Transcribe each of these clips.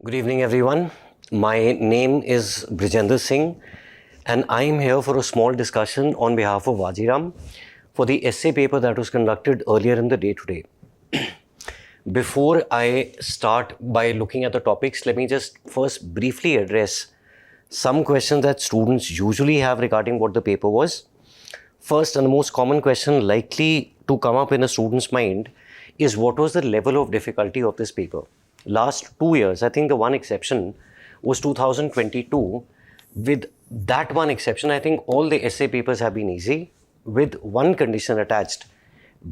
Good evening, everyone. My name is Brijendra Singh, and I am here for a small discussion on behalf of Vajiram for the essay paper that was conducted earlier in the day today. Before I start by looking at the topics, let me just first briefly address some questions that students usually have regarding what the paper was. First, and the most common question likely to come up in a student's mind is what was the level of difficulty of this paper? Last 2 years, I think the one exception was 2022. With that one exception, I think all the essay papers have been easy, with one condition attached.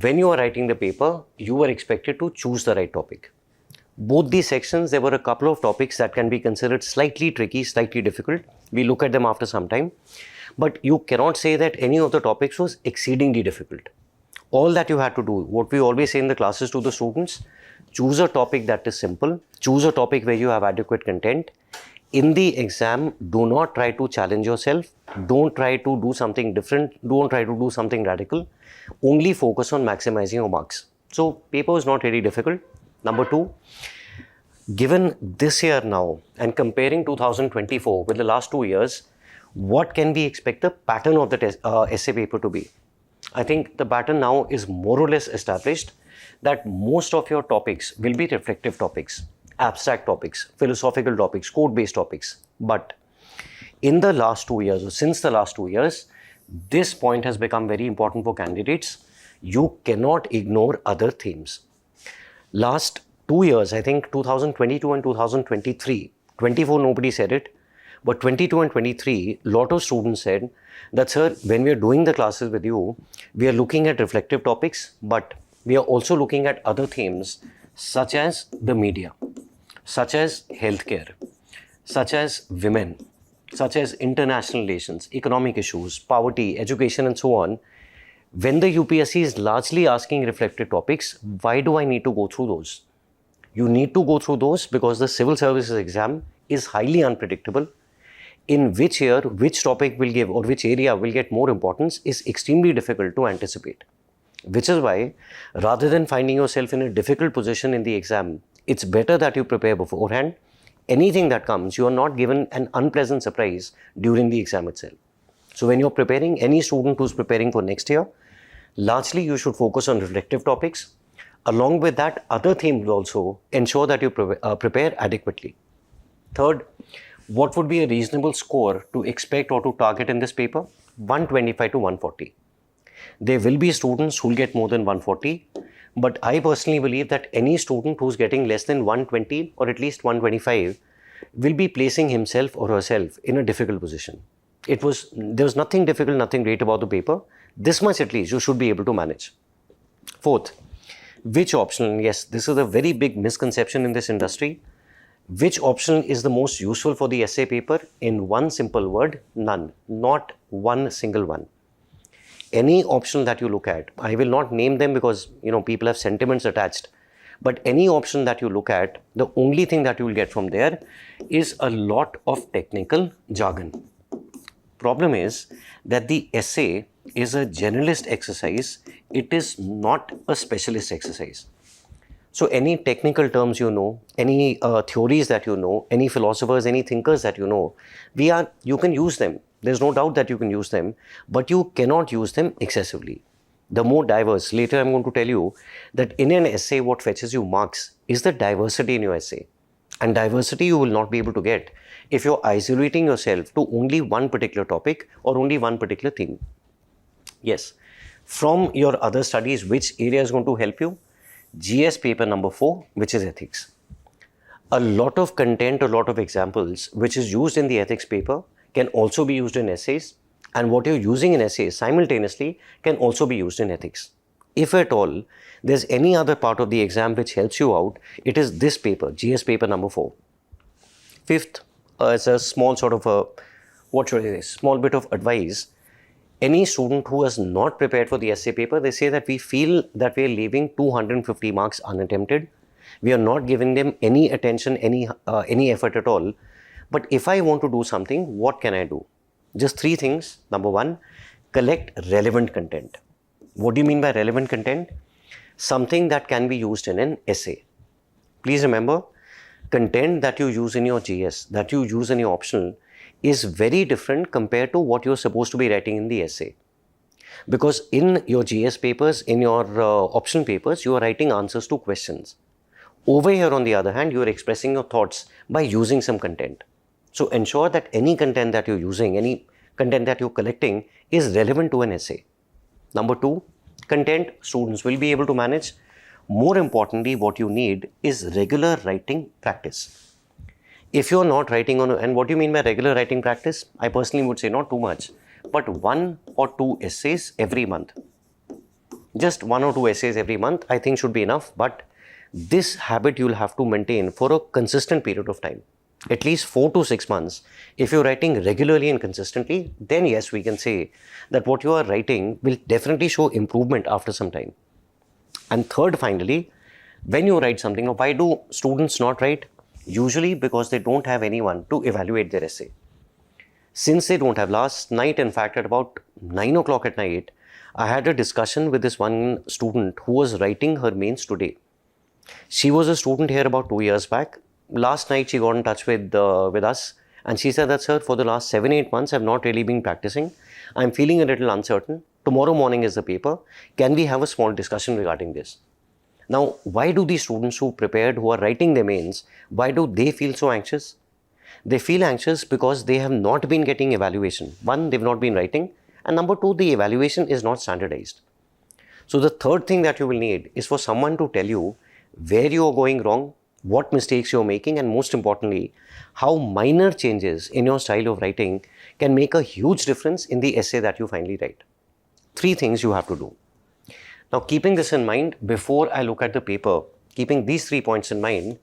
When you are writing the paper, you were expected to choose the right topic. Both these sections, there were a couple of topics that can be considered slightly tricky, slightly difficult. We look at them after some time. But you cannot say that any of the topics was exceedingly difficult. All that you had to do, what we always say in the classes to the students, choose a topic that is simple, choose a topic where you have adequate content. In the exam, do not try to challenge yourself. Don't try to do something different. Don't try to do something radical. Only focus on maximizing your marks. So, paper is not very difficult. Number two, given this year now and comparing 2024 with the last 2 years, what can we expect the pattern of the essay paper to be? I think the pattern now is more or less established that most of your topics will be reflective topics, abstract topics, philosophical topics, code-based topics. But in the last 2 years, or since the last 2 years, this point has become very important for candidates. You cannot ignore other themes. Last 2 years, I think 2022 and 2023, 24 nobody said it, but 22 and 23, lot of students said that, sir, when we are doing the classes with you, we are looking at reflective topics, but we are also looking at other themes such as the media, such as healthcare, such as women, such as international relations, economic issues, poverty, education, and so on. When the UPSC is largely asking reflective topics, why do I need to go through those? You need to go through those because the civil services exam is highly unpredictable. In which year, which topic will give or which area will get more importance is extremely difficult to anticipate. Which is why, rather than finding yourself in a difficult position in the exam, it's better that you prepare beforehand. Anything that comes, you are not given an unpleasant surprise during the exam itself. So when you're preparing, any student who's preparing for next year, largely you should focus on reflective topics. Along with that, other themes also ensure that you prepare adequately. Third, what would be a reasonable score to expect or to target in this paper? 125 to 140. There will be students who will get more than 140, but I personally believe that any student who's getting less than 120 or at least 125 will be placing himself or herself in a difficult position. There was nothing difficult, nothing great about the paper. This much at least you should be able to manage. Fourth, which option? Yes, this is a very big misconception in this industry. Which option is the most useful for the essay paper? In one simple word, none. Not one single one. Any option that you look at, I will not name them because people have sentiments attached, but any option that you look at, the only thing that you will get from there is a lot of technical jargon. Problem is that the essay is a generalist exercise. It is not a specialist exercise. So any technical terms any theories that any philosophers, any thinkers that you can use them. There's no doubt that you can use them, but you cannot use them excessively. The more diverse, later I'm going to tell you that in an essay, what fetches you marks is the diversity in your essay. And diversity you will not be able to get if you're isolating yourself to only one particular topic or only one particular theme. Yes, from your other studies, which area is going to help you? GS paper number 4, which is ethics. A lot of content, a lot of examples, which is used in the ethics paper can also be used in essays, and what you're using in essays simultaneously can also be used in ethics. If at all there's any other part of the exam which helps you out, it is this paper, GS paper number 4. Fifth, as a small sort of small bit of advice. Any student who has not prepared for the essay paper, they say that we feel that we are leaving 250 marks unattempted. We are not giving them any attention, any effort at all. But if I want to do something, what can I do? Just 3 things. Number 1, collect relevant content. What do you mean by relevant content? Something that can be used in an essay. Please remember, content that you use in your GS, that you use in your optional, is very different compared to what you're supposed to be writing in the essay. Because in your GS papers, in your optional papers, you are writing answers to questions. Over here, on the other hand, you are expressing your thoughts by using some content. So ensure that any content that you're using, any content that you're collecting is relevant to an essay. Number two, content students will be able to manage. More importantly, what you need is regular writing practice. If you're not writing on, and what do you mean by regular writing practice? I personally would say not too much, but 1 or 2 essays every month. Just 1 or 2 essays every month, I think should be enough, but this habit you'll have to maintain for a consistent period of time. At least 4 to 6 months. If you're writing regularly and consistently, then yes, we can say that what you are writing will definitely show improvement after some time. And third, finally, when you write something, why do students not write? Usually because they don't have anyone to evaluate their essay. Since they don't have, last night, in fact, at about 9 o'clock at night, I had a discussion with this one student who was writing her mains today. She was a student here about 2 years back. Last night, she got in touch with us, and she said that, sir, for the last 7-8 months, I've not really been practicing. I'm feeling a little uncertain. Tomorrow morning is the paper. Can we have a small discussion regarding this? Now, why do these students who prepared, who are writing their mains, why do they feel so anxious? They feel anxious because they have not been getting evaluation. One, they've not been writing, and number two, the evaluation is not standardized. So the third thing that you will need is for someone to tell you where you are going wrong, what mistakes you're making, and most importantly, how minor changes in your style of writing can make a huge difference in the essay that you finally write. 3 things you have to do. Now, keeping this in mind, before I look at the paper, keeping these 3 points in mind,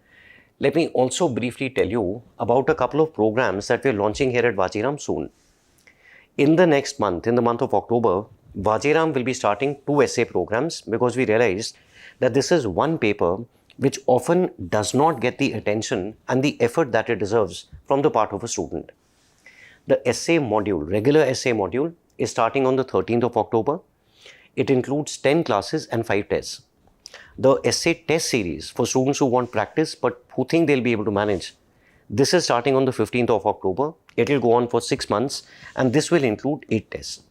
let me also briefly tell you about a couple of programs that we're launching here at Vajiram soon. In the next month, in the month of October, Vajiram will be starting 2 essay programs because we realized that this is one paper which often does not get the attention and the effort that it deserves from the part of a student. The essay module, regular essay module, is starting on the 13th of October. It includes 10 classes and 5 tests. The essay test series for students who want practice but who think they'll be able to manage, this is starting on the 15th of October. It will go on for 6 months and this will include 8 tests.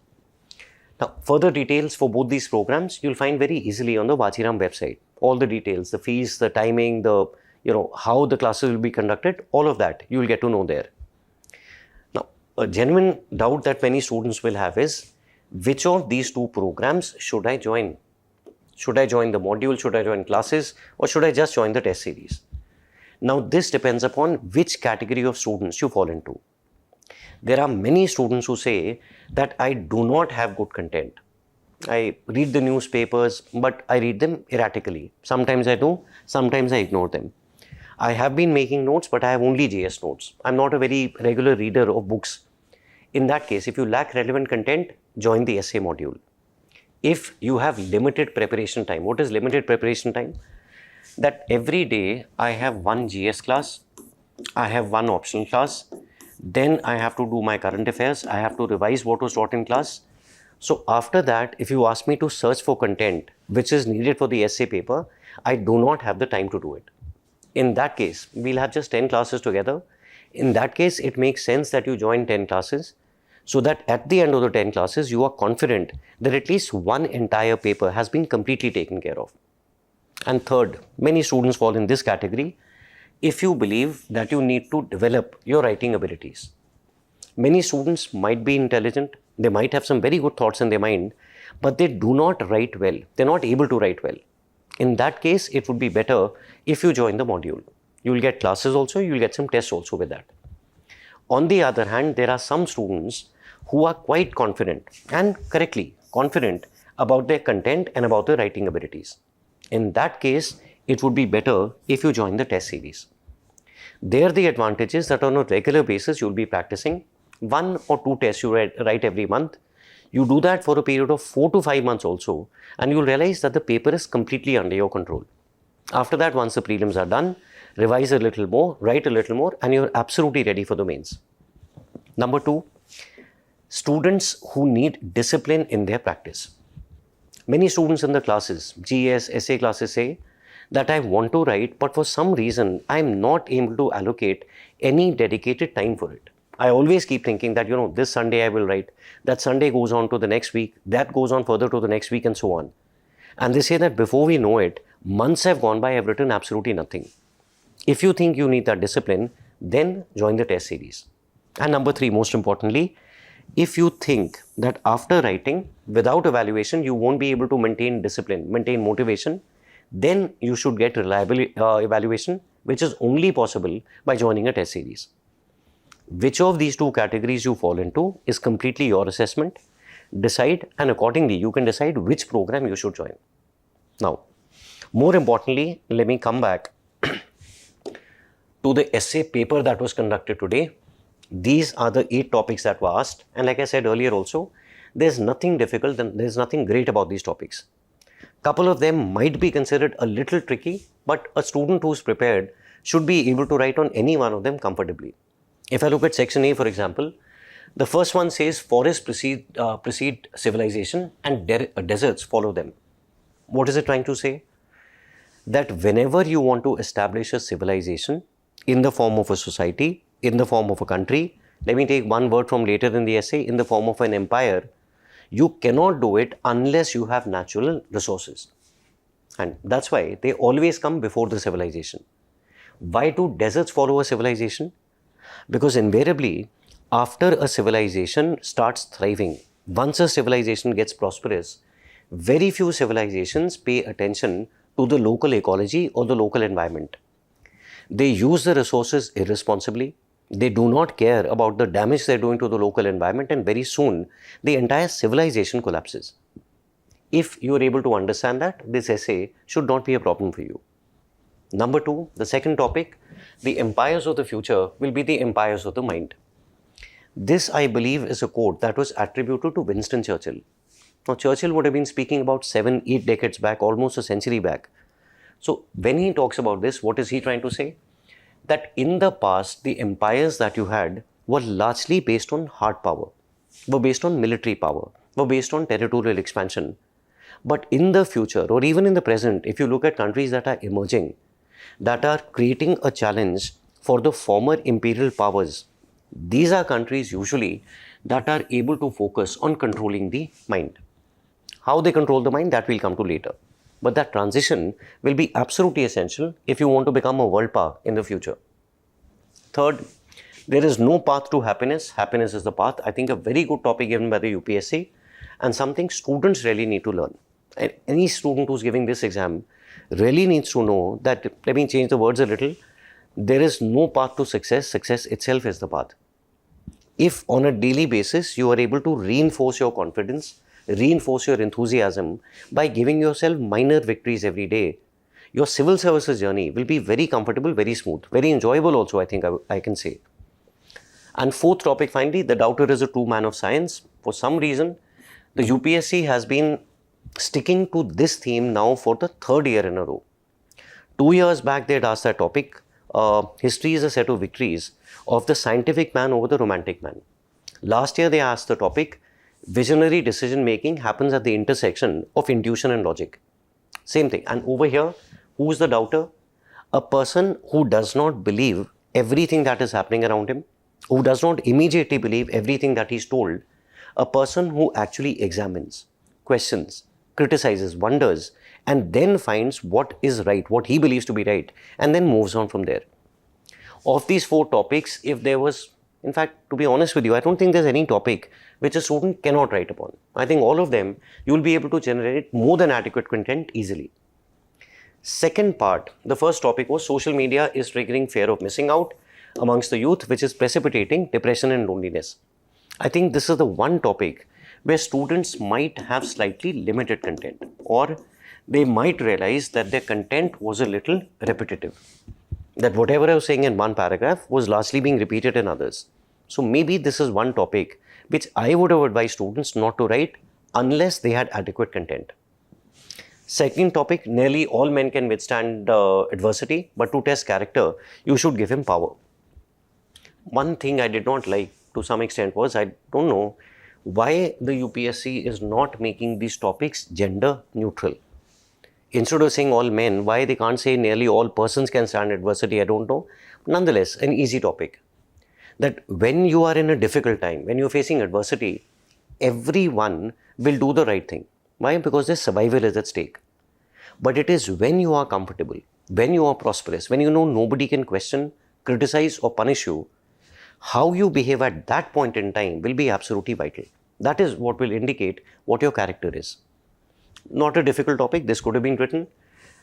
Now, further details for both these programs you'll find very easily on the Vajiram website. All the details, the fees, the timing, how the classes will be conducted, all of that you will get to know there. Now, a genuine doubt that many students will have is, which of these 2 programs should I join? Should I join the module? Should I join classes? Or should I just join the test series? Now, this depends upon which category of students you fall into. There are many students who say that I do not have good content. I read the newspapers, but I read them erratically. Sometimes I do, sometimes I ignore them. I have been making notes, but I have only JS notes. I'm not a very regular reader of books. In that case, if you lack relevant content, join the essay module. If you have limited preparation time, what is limited preparation time? That every day I have 1 GS class, I have 1 optional class, then I have to do my current affairs, I have to revise what was taught in class. So after that, if you ask me to search for content which is needed for the essay paper, I do not have the time to do it. In that case, we'll have just 10 classes together. In that case, it makes sense that you join 10 classes so that at the end of the 10 classes, you are confident that at least one entire paper has been completely taken care of. And third, many students fall in this category if you believe that you need to develop your writing abilities. Many students might be intelligent, they might have some very good thoughts in their mind, but they do not write well. They're not able to write well. In that case, it would be better if you join the module. You will get classes also, you will get some tests also with that. On the other hand, there are some students who are quite confident and correctly confident about their content and about their writing abilities. In that case, it would be better if you join the test series. There, the advantage is that on a regular basis, you'll be practicing 1 or 2 tests you write every month. You do that for a period of 4 to 5 months also, and you'll realize that the paper is completely under your control. After that, once the prelims are done, revise a little more, write a little more, and you're absolutely ready for the mains. Number 2, students who need discipline in their practice. Many students in the classes, GS, essay classes say that I want to write, but for some reason, I'm not able to allocate any dedicated time for it. I always keep thinking that, this Sunday I will write, that Sunday goes on to the next week, that goes on further to the next week, and so on. And they say that before we know it, months have gone by, I've written absolutely nothing. If you think you need that discipline, then join the test series. And number 3, most importantly, if you think that after writing, without evaluation, you won't be able to maintain discipline, maintain motivation, then you should get reliable evaluation, which is only possible by joining a test series. Which of these 2 categories you fall into is completely your assessment. Decide, and accordingly, you can decide which program you should join. Now, more importantly, let me come back to the essay paper that was conducted today. These are the 8 topics that were asked, and like I said earlier also, there's nothing difficult and there's nothing great about these topics. Couple of them might be considered a little tricky, but a student who's prepared should be able to write on any one of them comfortably. If I look at section A, for example, the first one says forests precede civilization and deserts follow them. What is it trying to say? That whenever you want to establish a civilization in the form of a society, in the form of a country, let me take one word from later in the essay, in the form of an empire, you cannot do it unless you have natural resources. And that's why they always come before the civilization. Why do deserts follow a civilization? Because invariably, after a civilization starts thriving, once a civilization gets prosperous, very few civilizations pay attention to the local ecology or the local environment. They use the resources irresponsibly. They do not care about the damage they're doing to the local environment, and very soon the entire civilization collapses. If you are able to understand that, this essay should not be a problem for you. Number 2, the second topic, the empires of the future will be the empires of the mind. This, I believe, is a quote that was attributed to Winston Churchill. Now, Churchill would have been speaking about 7-8 decades back, almost a century back. So, when he talks about this, what is he trying to say? That in the past, the empires that you had were largely based on hard power, were based on military power, were based on territorial expansion. But in the future, or even in the present, if you look at countries that are emerging, that are creating a challenge for the former imperial powers, these are countries usually that are able to focus on controlling the mind. How they control the mind, that we'll come to later. But that transition will be absolutely essential if you want to become a world power in the future. Third, there is no path to happiness. Happiness is the path. I think a very good topic given by the UPSC and something students really need to learn. And any student who's giving this exam really needs to know that, let me change the words a little, there is no path to success. Success itself is the path. If on a daily basis you are able to reinforce your confidence, reinforce your enthusiasm by giving yourself minor victories every day, your civil services journey will be very comfortable, very smooth, very enjoyable also, I think I can say. And fourth topic, finally, the doubter is a true man of science. For some reason, the UPSC has been sticking to this theme now for the 3rd year in a row. 2 years back, they had asked that topic, history is a set of victories of the scientific man over the romantic man. Last year, they asked the topic, visionary decision making happens at the intersection of intuition and logic. Same thing. And over here, who is the doubter? A person who does not believe everything that is happening around him, who does not immediately believe everything that he's told, a person who actually examines, questions, criticizes, wonders, and then finds what is right, what he believes to be right, and then moves on from there. Of these 4 topics, if there was, in fact, to be honest with you, I don't think there's any topic which a student cannot write upon. I think all of them, you will be able to generate more than adequate content easily. Second part, the first topic was social media is triggering fear of missing out amongst the youth, which is precipitating depression and loneliness. I think this is the one topic where students might have slightly limited content, or they might realize that their content was a little repetitive, that whatever I was saying in one paragraph was largely being repeated in others. So maybe this is one topic which I would have advised students not to write unless they had adequate content. Second topic, nearly all men can withstand adversity, but to test character, you should give him power. One thing I did not like to some extent was, I don't know why the UPSC is not making these topics gender neutral. Instead of saying all men, why they can't say nearly all persons can stand adversity, I don't know. Nonetheless, an easy topic. That when you are in a difficult time, when you're facing adversity, everyone will do the right thing. Why? Because their survival is at stake. But it is when you are comfortable, when you are prosperous, when you know nobody can question, criticize or punish you, how you behave at that point in time will be absolutely vital. That is what will indicate what your character is. Not a difficult topic, this could have been written.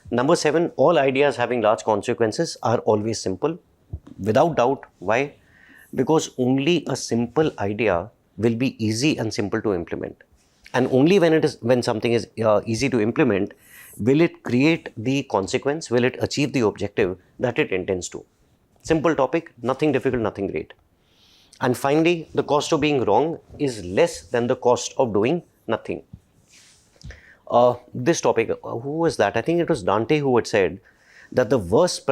Number 7, all ideas having large consequences are always simple. Without doubt. Why? Because only a simple idea will be easy and simple to implement. And only when something is easy to implement, will it create the consequence, will it achieve the objective that it intends to. Simple topic, nothing difficult, nothing great. And finally, the cost of being wrong is less than the cost of doing nothing. This topic, who was that? I think it was Dante who had said that the worst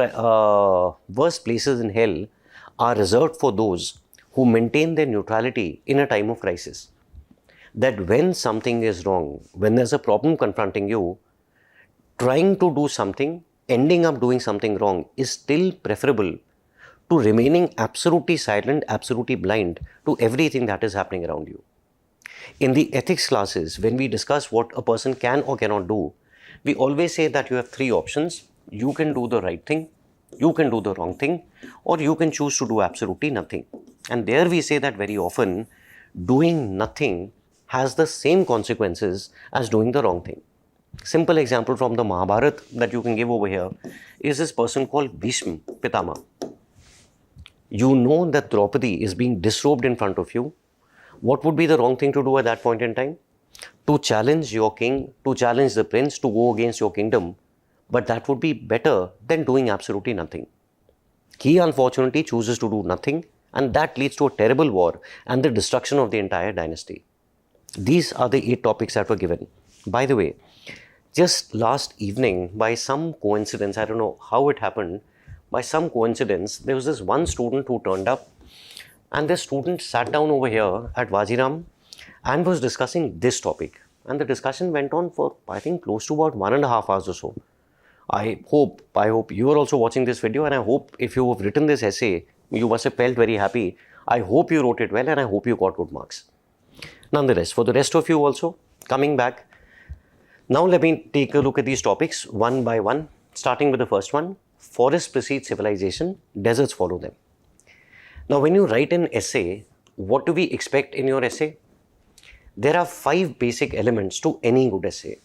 places in hell are reserved for those who maintain their neutrality in a time of crisis. That when something is wrong, when there's a problem confronting you, trying to do something, ending up doing something wrong is still preferable to remaining absolutely silent, absolutely blind to everything that is happening around you. In the ethics classes, when we discuss what a person can or cannot do, we always say that you have 3 options. You can do the right thing, you can do the wrong thing, or you can choose to do absolutely nothing. And there we say that very often, doing nothing has the same consequences as doing the wrong thing. Simple example from the Mahabharata that you can give over here is this person called Bhishma Pitama. You know that Draupadi is being disrobed in front of you. What would be the wrong thing to do at that point in time? To challenge your king, to challenge the prince, to go against your kingdom. But that would be better than doing absolutely nothing. He unfortunately chooses to do nothing, and that leads to a terrible war and the destruction of the entire dynasty. These are the 8 topics that were given. By the way, just last evening, by some coincidence, I don't know how it happened, by some coincidence, there was this one student who turned up, and this student sat down over here at Vajiram and was discussing this topic. And the discussion went on for, I think, close to about 1.5 hours or so. I hope you are also watching this video, and I hope if you have written this essay, you must have felt very happy. I hope you wrote it well, and I hope you got good marks. Nonetheless, for the rest of you also, coming back, now let me take a look at these topics one by one, starting with the first one. Forests precede civilization, deserts follow them. Now, when you write an essay, what do we expect in your essay? There are 5 basic elements to any good essay.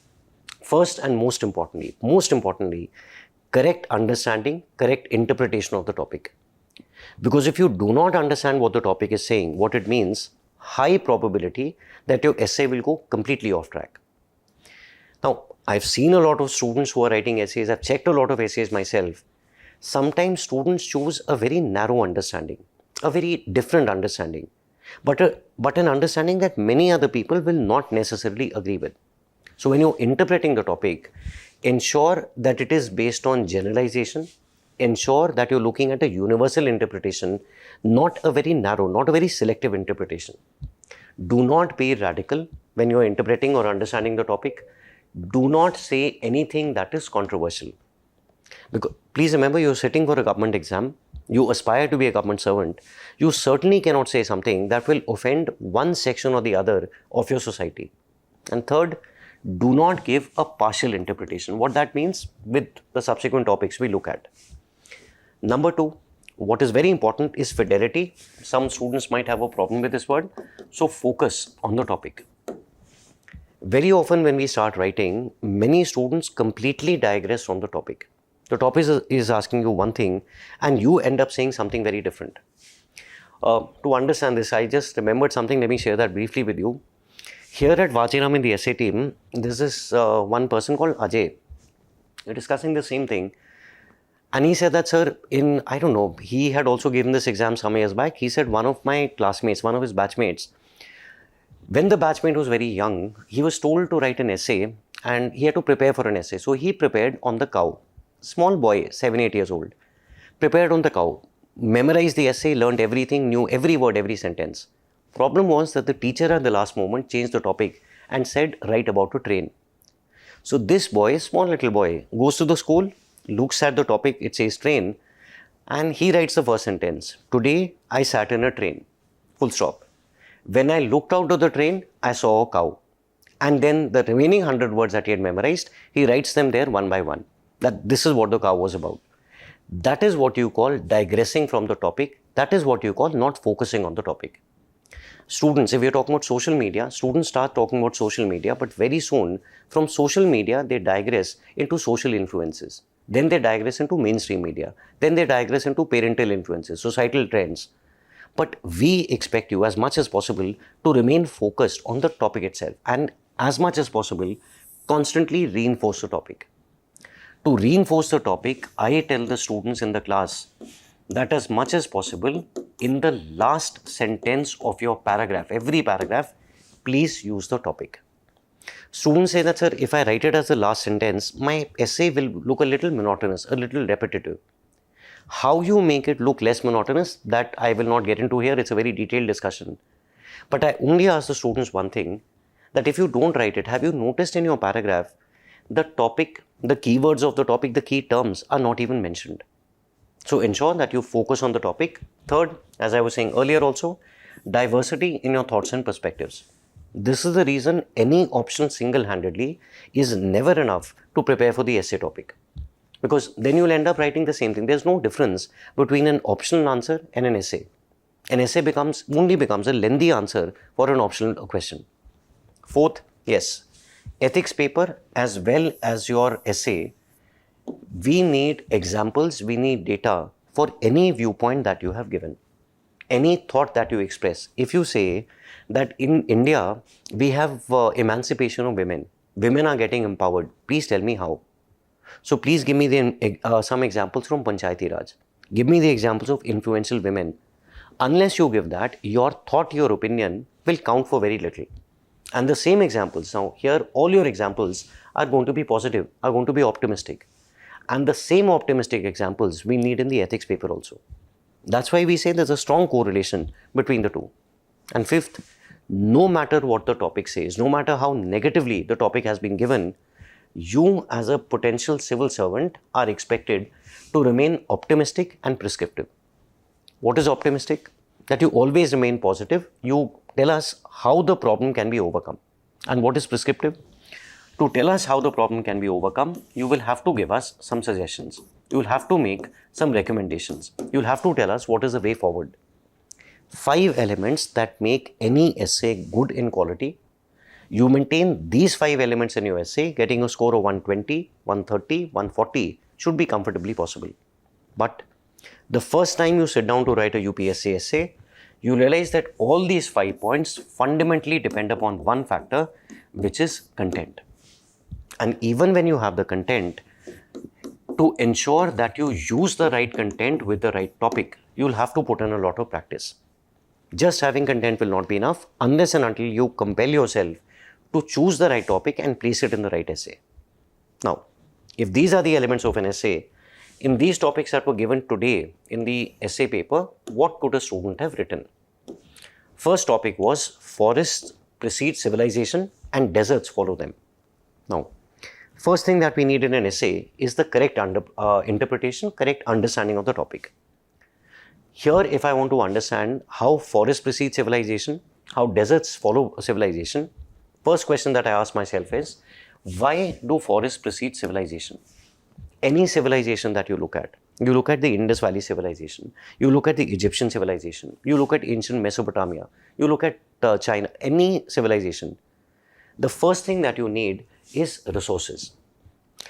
First and most importantly, correct understanding, correct interpretation of the topic. Because if you do not understand what the topic is saying, what it means, high probability that your essay will go completely off track. Now, I've seen a lot of students who are writing essays, I've checked a lot of essays myself. Sometimes students choose a very narrow understanding, a very different understanding, but an understanding that many other people will not necessarily agree with. So when you're interpreting the topic, ensure that it is based on generalization, ensure that you're looking at a universal interpretation, not a very narrow, not a very selective interpretation. Do not be radical when you're interpreting or understanding the topic. Do not say anything that is controversial. Because please remember, you're sitting for a government exam, you aspire to be a government servant, you certainly cannot say something that will offend one section or the other of your society. And third, do not give a partial interpretation. What that means with the subsequent topics we look at. Number 2, what is very important is fidelity. Some students might have a problem with this word. So focus on the topic. Very often when we start writing, many students completely digress from the topic. The topic is asking you one thing and you end up saying something very different. To understand this, I just remembered something. Let me share that briefly with you. Here at Vajiram in the essay team, there's this one person called Ajay. We're discussing the same thing. And he said that, sir, I don't know, he had also given this exam some years back. He said one of my classmates, one of his batchmates, when the batchmate was very young, he was told to write an essay and he had to prepare for an essay. So he prepared on the cow. Small boy, 7-8 years old, prepared on the cow, memorized the essay, learned everything, knew every word, every sentence. Problem was that the teacher at the last moment changed the topic and said, write about a train. So this boy, small little boy, goes to the school, looks at the topic, it says train, and he writes the first sentence. Today, I sat in a train. Full stop. When I looked out of the train, I saw a cow. And then the remaining 100 words that he had memorized, he writes them there one by one. That this is what the cow was about. That is what you call digressing from the topic. That is what you call not focusing on the topic. Students, if you're talking about social media, students start talking about social media, but very soon from social media, they digress into social influences. Then they digress into mainstream media. Then they digress into parental influences, societal trends. But we expect you as much as possible to remain focused on the topic itself and as much as possible, constantly reinforce the topic. To reinforce the topic, I tell the students in the class that as much as possible, in the last sentence of your paragraph, every paragraph, please use the topic. Students say that, sir, if I write it as the last sentence, my essay will look a little monotonous, a little repetitive. How you make it look less monotonous, that I will not get into here. It's a very detailed discussion. But I only ask the students one thing, that if you don't write it, have you noticed in your paragraph, the topic, the keywords of the topic, the key terms are not even mentioned. So ensure that you focus on the topic. Third, as I was saying earlier also, diversity in your thoughts and perspectives. This is the reason any option single-handedly is never enough to prepare for the essay topic. Because then you'll end up writing the same thing. There's no difference between an optional answer and an essay. An essay only becomes a lengthy answer for an optional question. Fourth, yes, ethics paper as well as your essay, we need examples, we need data for any viewpoint that you have given, any thought that you express. If you say that in India, we have emancipation of women, women are getting empowered, please tell me how. So please give me some examples from Panchayati Raj. Give me the examples of influential women. Unless you give that, your thought, your opinion will count for very little. And the same examples, now here all your examples are going to be positive, are going to be optimistic. And the same optimistic examples we need in the ethics paper also. That's why we say there's a strong correlation between the two. And fifth, no matter what the topic says, no matter how negatively the topic has been given, you as a potential civil servant are expected to remain optimistic and prescriptive. What is optimistic? That you always remain positive. You tell us how the problem can be overcome. And what is prescriptive? To tell us how the problem can be overcome, you will have to give us some suggestions. You will have to make some recommendations. You will have to tell us what is the way forward. 5 elements that make any essay good in quality. You maintain these 5 elements in your essay, getting a score of 120, 130, 140 should be comfortably possible. But the first time you sit down to write a UPSC essay, you realize that all these 5 points fundamentally depend upon one factor, which is content. And even when you have the content, to ensure that you use the right content with the right topic, you'll have to put in a lot of practice. Just having content will not be enough unless and until you compel yourself to choose the right topic and place it in the right essay. Now, if these are the elements of an essay, in these topics that were given today in the essay paper, what could a student have written? First topic was forests precede civilization and deserts follow them. Now, first thing that we need in an essay is the correct interpretation, correct understanding of the topic. Here, if I want to understand how forests precede civilization, how deserts follow civilization, first question that I ask myself is, why do forests precede civilization? Any civilization that you look at the Indus Valley civilization, you look at the Egyptian civilization, you look at ancient Mesopotamia, you look at China, any civilization, the first thing that you need is resources.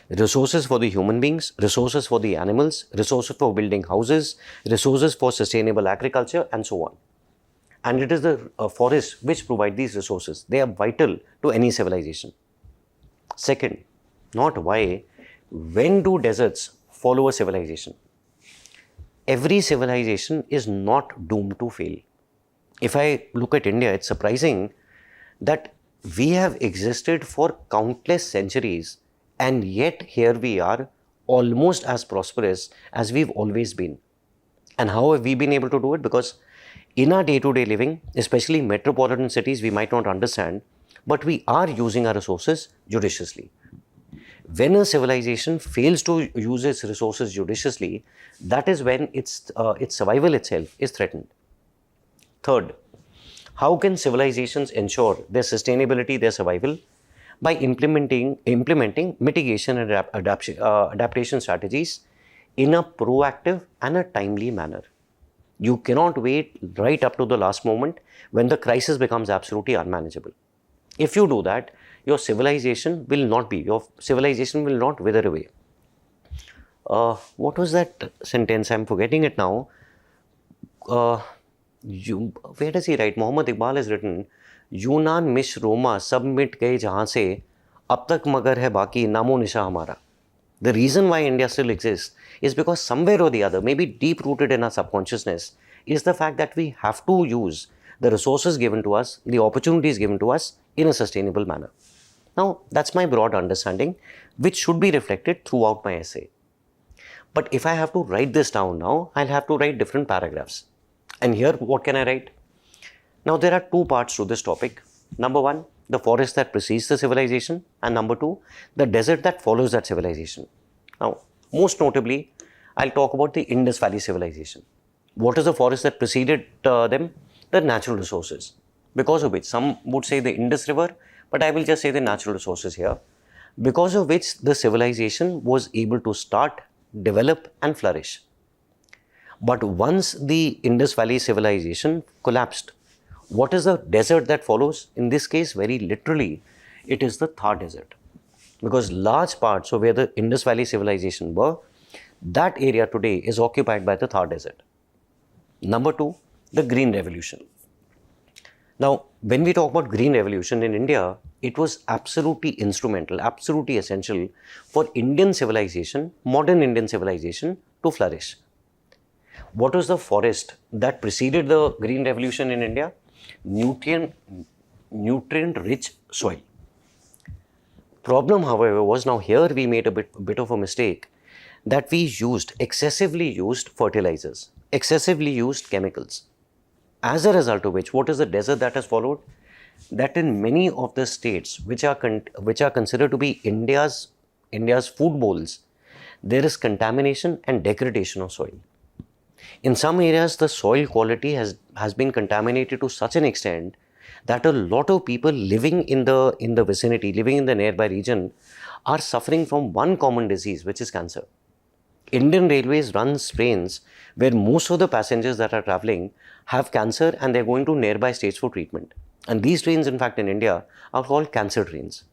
Resources for the human beings, resources for the animals, resources for building houses, resources for sustainable agriculture, and so on. And it is the forests which provide these resources. They are vital to any civilization. Second, not why, when do deserts follow a civilization? Every civilization is not doomed to fail. If I look at India, it's surprising that we have existed for countless centuries, and yet here we are, almost as prosperous as we've always been. And how have we been able to do it? Because in our day-to-day living, especially metropolitan cities, we might not understand, but we are using our resources judiciously. When a civilization fails to use its resources judiciously, that is when its survival itself is threatened. Third, how can civilizations ensure their sustainability, their survival? By implementing mitigation and adaptation strategies in a proactive and a timely manner. You cannot wait right up to the last moment when the crisis becomes absolutely unmanageable. If you do that, your civilization will not wither away. What was that sentence? I'm forgetting it now. Where does he write? Muhammad Iqbal has written, यूनान मिश रोमा सब मिट गए जहाँ से अब तक मगर है बाकी नामो निशा हमारा. The reason why India still exists is because somewhere or the other, maybe deep rooted in our subconsciousness, is the fact that we have to use the resources given to us, the opportunities given to us in a sustainable manner. Now, that's my broad understanding, which should be reflected throughout my essay. But if I have to write this down now, I'll have to write different paragraphs. And here, what can I write? Now, there are two parts to this topic. Number one, the forest that precedes the civilization, and number two, the desert that follows that civilization. Now, most notably, I'll talk about the Indus Valley civilization. What is the forest that preceded them? The natural resources, because of which some would say the Indus River, but I will just say the natural resources here, because of which the civilization was able to start, develop and flourish. But once the Indus Valley civilization collapsed, what is the desert that follows? In this case, very literally, it is the Thar Desert. Because large parts of where the Indus Valley civilization were, that area today is occupied by the Thar Desert. Number two, the Green Revolution. Now, when we talk about Green Revolution in India, it was absolutely instrumental, absolutely essential for Indian civilization, modern Indian civilization to flourish. What was the forest that preceded the Green Revolution in India? Nutrient-rich soil. Problem, however, was now here we made a bit of a mistake, that we excessively used fertilizers, excessively used chemicals. As a result of which, what is the desert that has followed? That in many of the states which are considered to be India's food bowls, there is contamination and degradation of soil. In some areas, the soil quality has been contaminated to such an extent that a lot of people living in the vicinity, living in the nearby region, are suffering from one common disease, which is cancer. Indian Railways runs trains where most of the passengers that are traveling have cancer and they're going to nearby states for treatment. And these trains, in fact, in India are called cancer trains.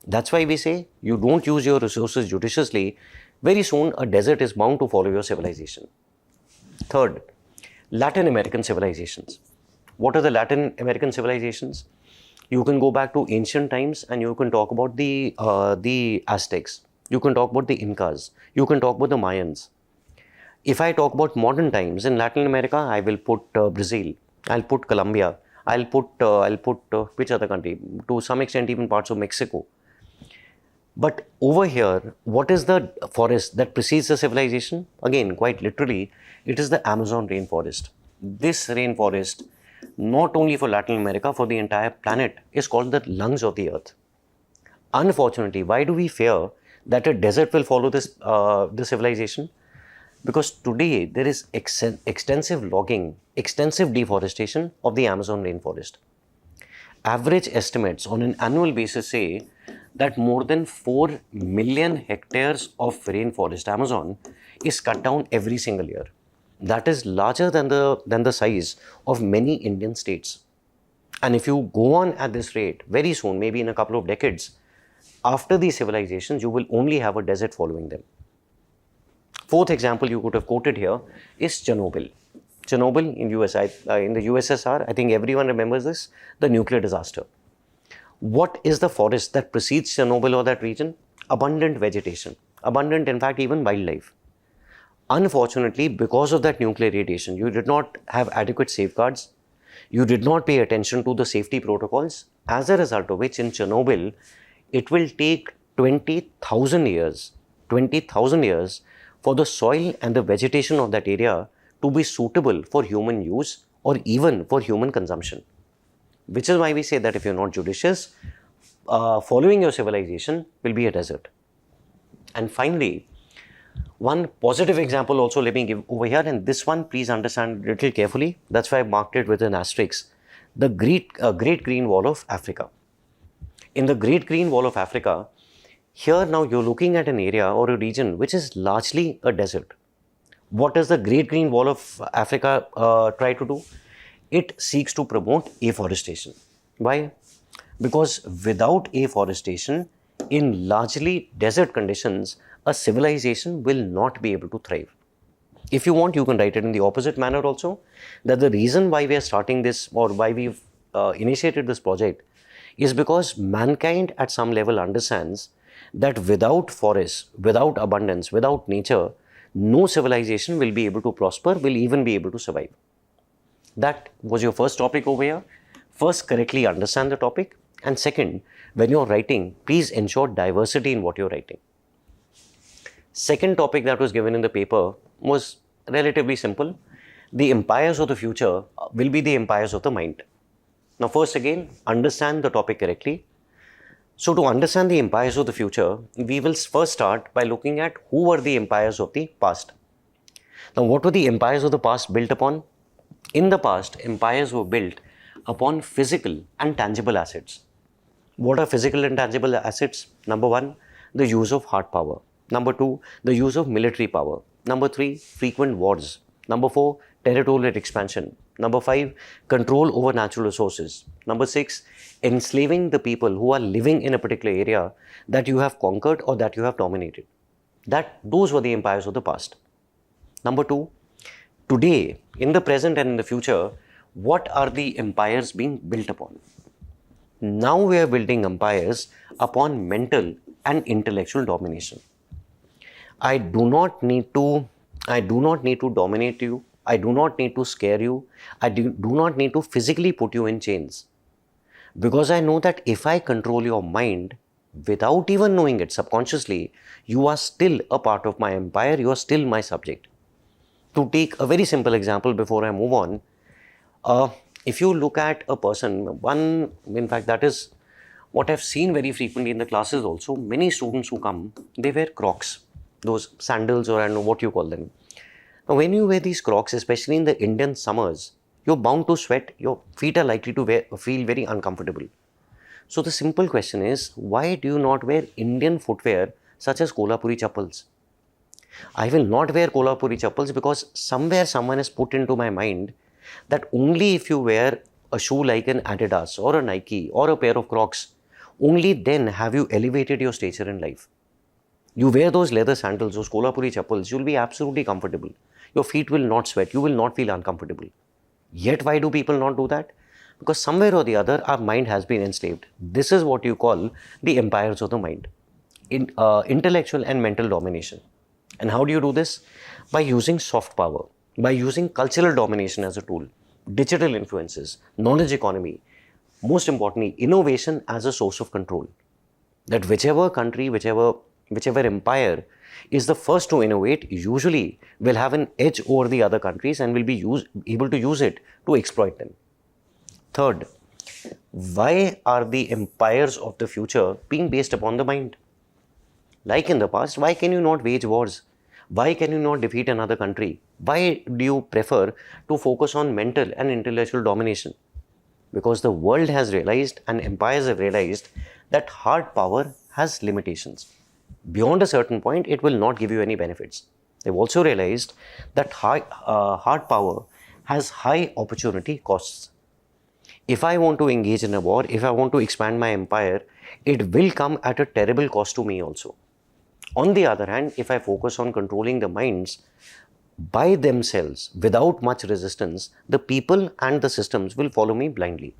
That's why we say you don't use your resources judiciously, very soon a desert is bound to follow your civilization. Third, Latin American civilizations. What are the Latin American civilizations? You can go back to ancient times and you can talk about the Aztecs. You can talk about the Incas. You can talk about the Mayans. If I talk about modern times in Latin America, I will put Brazil. I'll put Colombia. I'll put which other country? To some extent, even parts of Mexico. But over here, what is the forest that precedes the civilization? Again, quite literally, it is the Amazon rainforest. This rainforest, not only for Latin America, for the entire planet, is called the lungs of the earth. Unfortunately, why do we fear that a desert will follow this civilization? Because today there is extensive logging, extensive deforestation of the Amazon rainforest. Average estimates on an annual basis say that more than 4 million hectares of rainforest, Amazon, is cut down every single year. That is larger than the size of many Indian states. And if you go on at this rate, very soon, maybe in a couple of decades, after these civilizations, you will only have a desert following them. Fourth example you could have quoted here is Chernobyl. Chernobyl in in the USSR, I think everyone remembers this, the nuclear disaster. What is the forest that precedes Chernobyl or that region? Abundant vegetation. Abundant, in fact, even wildlife. Unfortunately, because of that nuclear radiation, you did not have adequate safeguards. You did not pay attention to the safety protocols. As a result of which, in Chernobyl, it will take 20,000 years for the soil and the vegetation of that area to be suitable for human use or even for human consumption. Which is why we say that if you're not judicious, following your civilization will be a desert. And finally, one positive example also let me give over here, and this one please understand a little carefully. That's why I marked it with an asterisk. The Great Green Wall of Africa. In the Great Green Wall of Africa, here now you're looking at an area or a region which is largely a desert. What does the Great Green Wall of Africa try to do? It seeks to promote afforestation. Why? Because without afforestation, in largely desert conditions, a civilization will not be able to thrive. If you want, you can write it in the opposite manner also, that the reason why we are starting this or why we've initiated this project is because mankind at some level understands that without forests, without abundance, without nature, no civilization will be able to prosper, will even be able to survive. That was your first topic over here. First, correctly understand the topic. And second, when you're writing, please ensure diversity in what you're writing. Second topic that was given in the paper was relatively simple. The empires of the future will be the empires of the mind. Now, first again, understand the topic correctly. So, to understand the empires of the future, we will first start by looking at who were the empires of the past. Now, what were the empires of the past built upon? In the past, empires were built upon physical and tangible assets. What are physical and tangible assets? Number one, the use of hard power. Number two, the use of military power. Number three, frequent wars. Number four, territorial expansion. Number five, control over natural resources. Number six, enslaving the people who are living in a particular area that you have conquered or that you have dominated. Those were the empires of the past. Number two, today, in the present and in the future, what are the empires being built upon? Now we are building empires upon mental and intellectual domination. I do not need to dominate you. I do not need to scare you. I do not need to physically put you in chains. Because I know that if I control your mind, without even knowing it subconsciously, you are still a part of my empire, you are still my subject. To take a very simple example before I move on, if you look at a person, in fact, that is what I've seen very frequently in the classes also, many students who come, they wear Crocs, those sandals, or I don't know what you call them. Now, when you wear these Crocs, especially in the Indian summers, you're bound to sweat, your feet are likely to feel very uncomfortable. So the simple question is, why do you not wear Indian footwear such as Kolhapuri chappals? I will not wear Kolhapuri chappals because somewhere someone has put into my mind that only if you wear a shoe like an Adidas or a Nike or a pair of Crocs, only then have you elevated your stature in life. You wear those leather sandals, those Kolhapuri chappals, you'll be absolutely comfortable. Your feet will not sweat, you will not feel uncomfortable. Yet why do people not do that? Because somewhere or the other, our mind has been enslaved. This is what you call the empires of the mind. Intellectual and mental domination. And how do you do this? By using soft power, by using cultural domination as a tool, digital influences, knowledge economy, most importantly, innovation as a source of control. That whichever country, whichever empire is the first to innovate usually will have an edge over the other countries and will be able to use it to exploit them. Third, why are the empires of the future being based upon the mind? Like in the past, why can you not wage wars? Why can you not defeat another country? Why do you prefer to focus on mental and intellectual domination? Because the world has realized and empires have realized that hard power has limitations. Beyond a certain point, it will not give you any benefits. They've also realized that hard power has high opportunity costs. If I want to engage in a war, if I want to expand my empire, it will come at a terrible cost to me also. On the other hand, if I focus on controlling the minds by themselves without much resistance, the people and the systems will follow me blindly.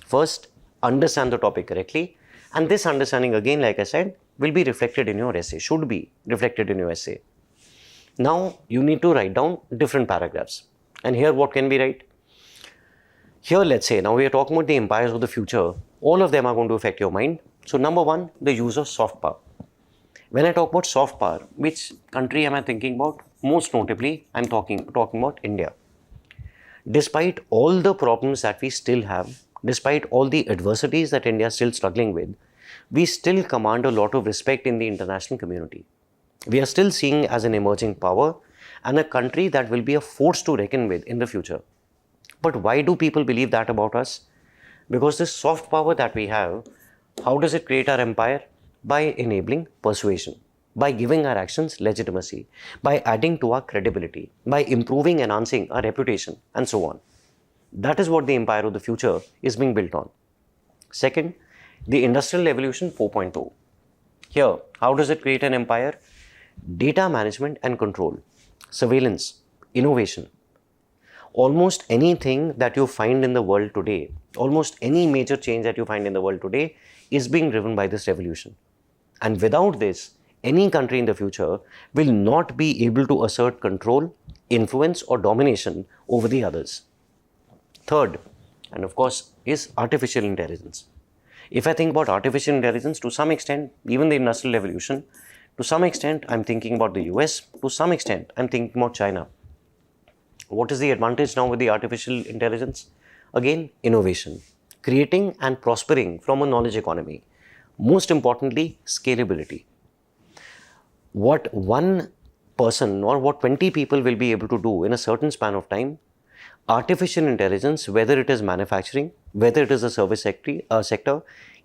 First, understand the topic correctly, and this understanding, again, like I said, will be reflected in your essay, should be reflected in your essay. Now, you need to write down different paragraphs. And here, what can we write? Here, let's say, now we are talking about the empires of the future. All of them are going to affect your mind. So, number one, the use of soft power. When I talk about soft power, which country am I thinking about? Most notably, I'm talking about India. Despite all the problems that we still have, despite all the adversities that India is still struggling with, we still command a lot of respect in the international community. We are still seen as an emerging power and a country that will be a force to reckon with in the future. But why do people believe that about us? Because this soft power that we have, how does it create our empire? By enabling persuasion, by giving our actions legitimacy, by adding to our credibility, by improving, enhancing our reputation, and so on. That is what the empire of the future is being built on. Second, the Industrial Revolution 4.0. Here, how does it create an empire? Data management and control, surveillance, innovation. Almost anything that you find in the world today, almost any major change that you find in the world today is being driven by this revolution. And without this, any country in the future will not be able to assert control, influence, or domination over the others. Third, and of course, is artificial intelligence. If I think about artificial intelligence, to some extent, even the Industrial Revolution, to some extent, I'm thinking about the US, to some extent, I'm thinking about China. What is the advantage now with the artificial intelligence? Again, innovation, creating and prospering from a knowledge economy. Most importantly, scalability. What one person or what 20 people will be able to do in a certain span of time, artificial intelligence, whether it is manufacturing, whether it is a service sector,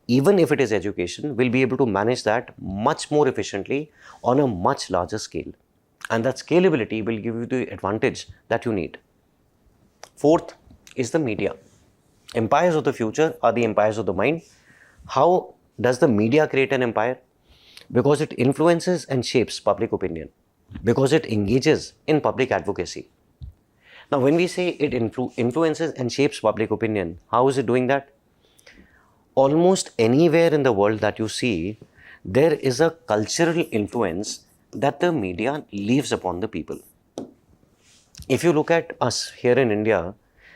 even if it is education, will be able to manage that much more efficiently on a much larger scale. And that scalability will give you the advantage that you need. Fourth is the media. Empires of the future are the empires of the mind. How does the media create an empire? Because it influences and shapes public opinion. Because it engages in public advocacy. Now, when we say it influences and shapes public opinion, how is it doing that? Almost anywhere in the world that you see, there is a cultural influence that the media leaves upon the people. If you look at us here in India,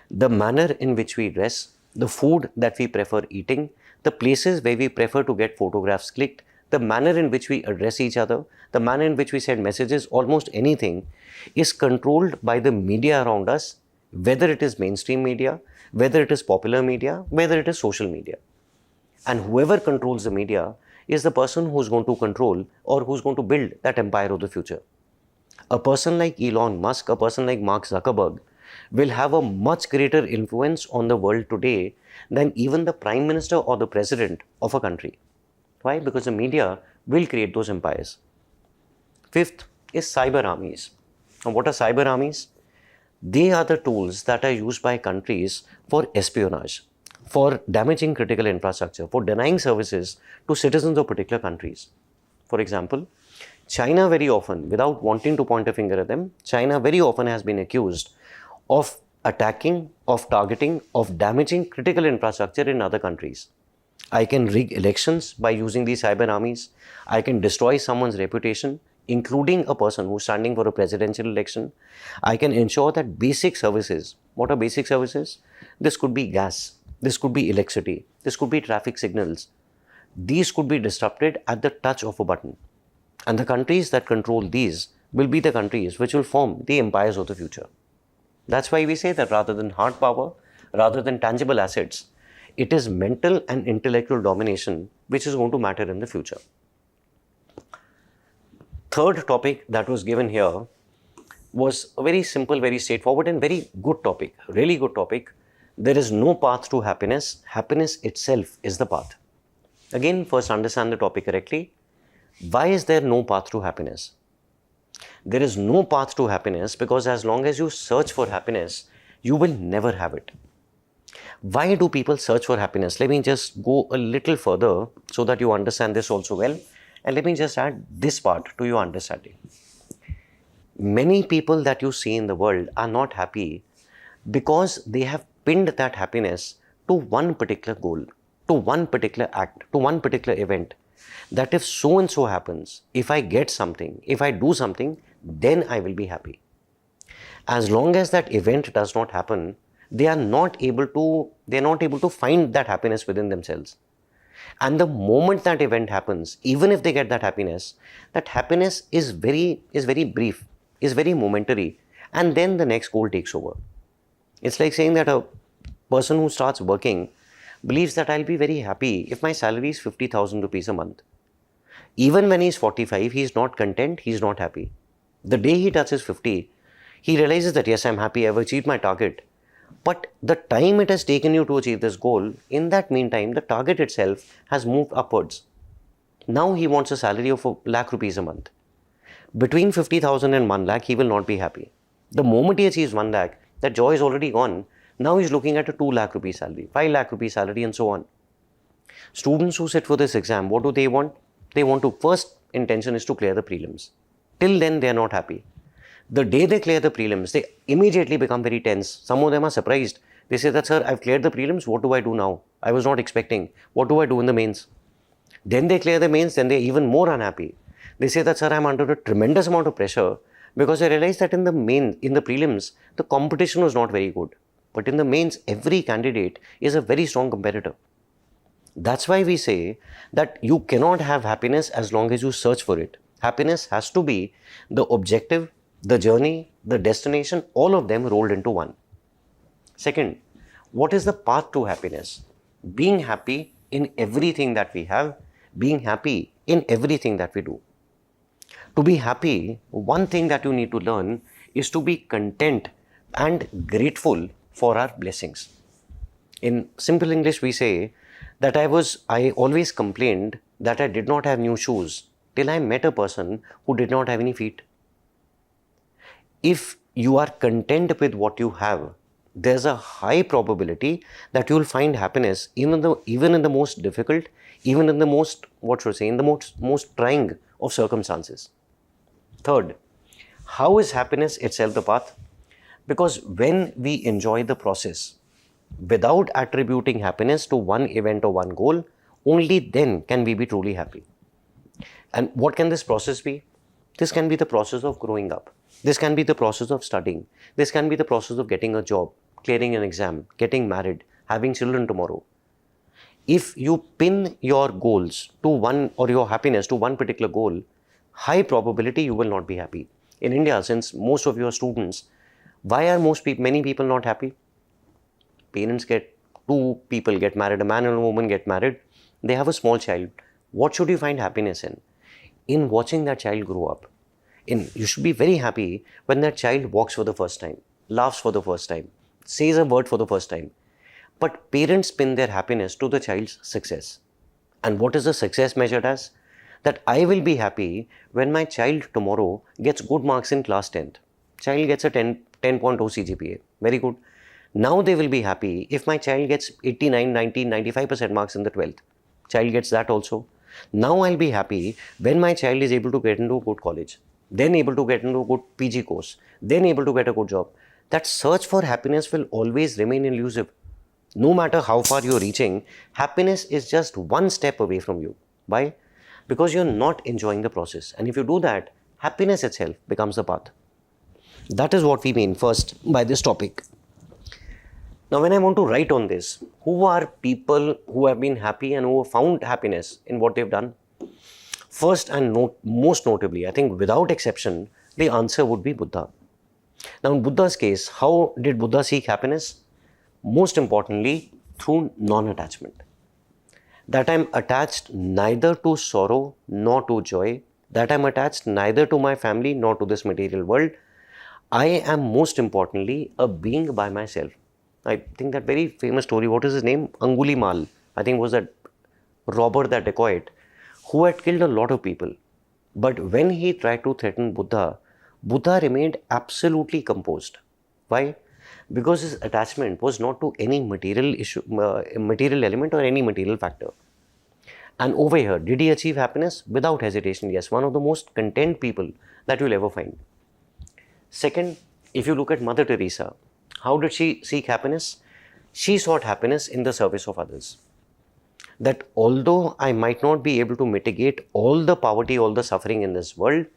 the manner in which we dress, the food that we prefer eating, the places where we prefer to get photographs clicked, the manner in which we address each other, the manner in which we send messages, almost anything is controlled by the media around us, whether it is mainstream media, whether it is popular media, whether it is social media. And whoever controls the media is the person who's going to control or who's going to build that empire of the future. A person like Elon Musk, a person like Mark Zuckerberg will have a much greater influence on the world today than even the prime minister or the president of a country. Why? Because the media will create those empires. Fifth is cyber armies. And what are cyber armies? They are the tools that are used by countries for espionage, for damaging critical infrastructure, for denying services to citizens of particular countries. For example, China very often, without wanting to point a finger at them, China very often has been accused of attacking, of targeting, of damaging critical infrastructure in other countries. I can rig elections by using these cyber armies. I can destroy someone's reputation, including a person who's standing for a presidential election. I can ensure that basic services, what are basic services? This could be gas, this could be electricity, this could be traffic signals. These could be disrupted at the touch of a button. And the countries that control these will be the countries which will form the empires of the future. That's why we say that rather than hard power, rather than tangible assets, it is mental and intellectual domination which is going to matter in the future. Third topic that was given here was a very simple, very straightforward and very good topic, really good topic. There is no path to happiness. Happiness itself is the path. Again, first understand the topic correctly. Why is there no path to happiness? There is no path to happiness because as long as you search for happiness, you will never have it. Why do people search for happiness? Let me just go a little further so that you understand this also well. And let me just add this part to your understanding. Many people that you see in the world are not happy because they have pinned that happiness to one particular goal, to one particular act, to one particular event. That if so and so happens, if I get something, if I do something, then I will be happy. As long as that event does not happen, they are not able to find that happiness within themselves. And the moment that event happens, even if they get that happiness is very brief, is very momentary, and then the next goal takes over. It's like saying that a person who starts working believes that I'll be very happy if my salary is 50,000 rupees a month. Even when he's 45, he's not content, he's not happy. The day he touches 50, he realizes that yes, I'm happy, I've achieved my target. But the time it has taken you to achieve this goal, in that meantime, the target itself has moved upwards. Now he wants a salary of a lakh rupees a month. Between 50,000 and 1 lakh, he will not be happy. The moment he achieves 1 lakh, that joy is already gone. Now he's looking at a 2 lakh rupee salary, 5 lakh rupee salary, and so on. Students who sit for this exam, what do they want? They want to, first intention is to clear the prelims. Till then, they are not happy. The day they clear the prelims, they immediately become very tense. Some of them are surprised. They say that, sir, I've cleared the prelims. What do I do now? I was not expecting. What do I do in the mains? Then they clear the mains, then they're even more unhappy. They say that, sir, I'm under a tremendous amount of pressure because I realized that in the prelims, the competition was not very good. But in the mains, every candidate is a very strong competitor. That's why we say that you cannot have happiness as long as you search for it. Happiness has to be the objective, the journey, the destination, all of them rolled into one. Second, what is the path to happiness? Being happy in everything that we have, being happy in everything that we do. To be happy, one thing that you need to learn is to be content and grateful for our blessings. In simple English, we say that I always complained that I did not have new shoes till I met a person who did not have any feet. If you are content with what you have, there's a high probability that you will find happiness even in the most difficult, even in the most, in the most trying of circumstances. Third, how is happiness itself the path? Because when we enjoy the process, without attributing happiness to one event or one goal, only then can we be truly happy. And what can this process be? This can be the process of growing up. This can be the process of studying. This can be the process of getting a job, clearing an exam, getting married, having children tomorrow. If you pin your goals to one, or your happiness to one particular goal, high probability you will not be happy. In India, since most of you are students, why are many people not happy? Two people get married, a man and a woman get married, they have a small child. What should you find happiness in? In watching that child grow up. You should be very happy when that child walks for the first time, laughs for the first time, says a word for the first time. But parents pin their happiness to the child's success. And what is the success measured as? That I will be happy when my child tomorrow gets good marks in class 10th. Child gets a 10.0 CGPA. Very good. Now they will be happy if my child gets 89, 90, 95% marks in the 12th. Child gets that also. Now I'll be happy when my child is able to get into a good college, then able to get into a good PG course, then able to get a good job. That search for happiness will always remain elusive. No matter how far you're reaching, happiness is just one step away from you. Why? Because you're not enjoying the process. And if you do that, happiness itself becomes the path. That is what we mean first by this topic. Now, when I want to write on this, who are people who have been happy and who have found happiness in what they've done? First and most notably, I think without exception, the answer would be Buddha. Now, in Buddha's case, how did Buddha seek happiness? Most importantly, through non-attachment. That I'm attached neither to sorrow nor to joy, that I'm attached neither to my family nor to this material world. I am most importantly a being by myself. I think that very famous story, what is his name? Angulimal, I think was that robber, that dacoit, who had killed a lot of people. But when he tried to threaten Buddha, Buddha remained absolutely composed. Why? Because his attachment was not to any material element or any material factor. And over here, did he achieve happiness? Without hesitation, yes. One of the most content people that you'll ever find. Second, if you look at Mother Teresa, how did she seek happiness? She sought happiness in the service of others. That although I might not be able to mitigate all the poverty, all the suffering in this world,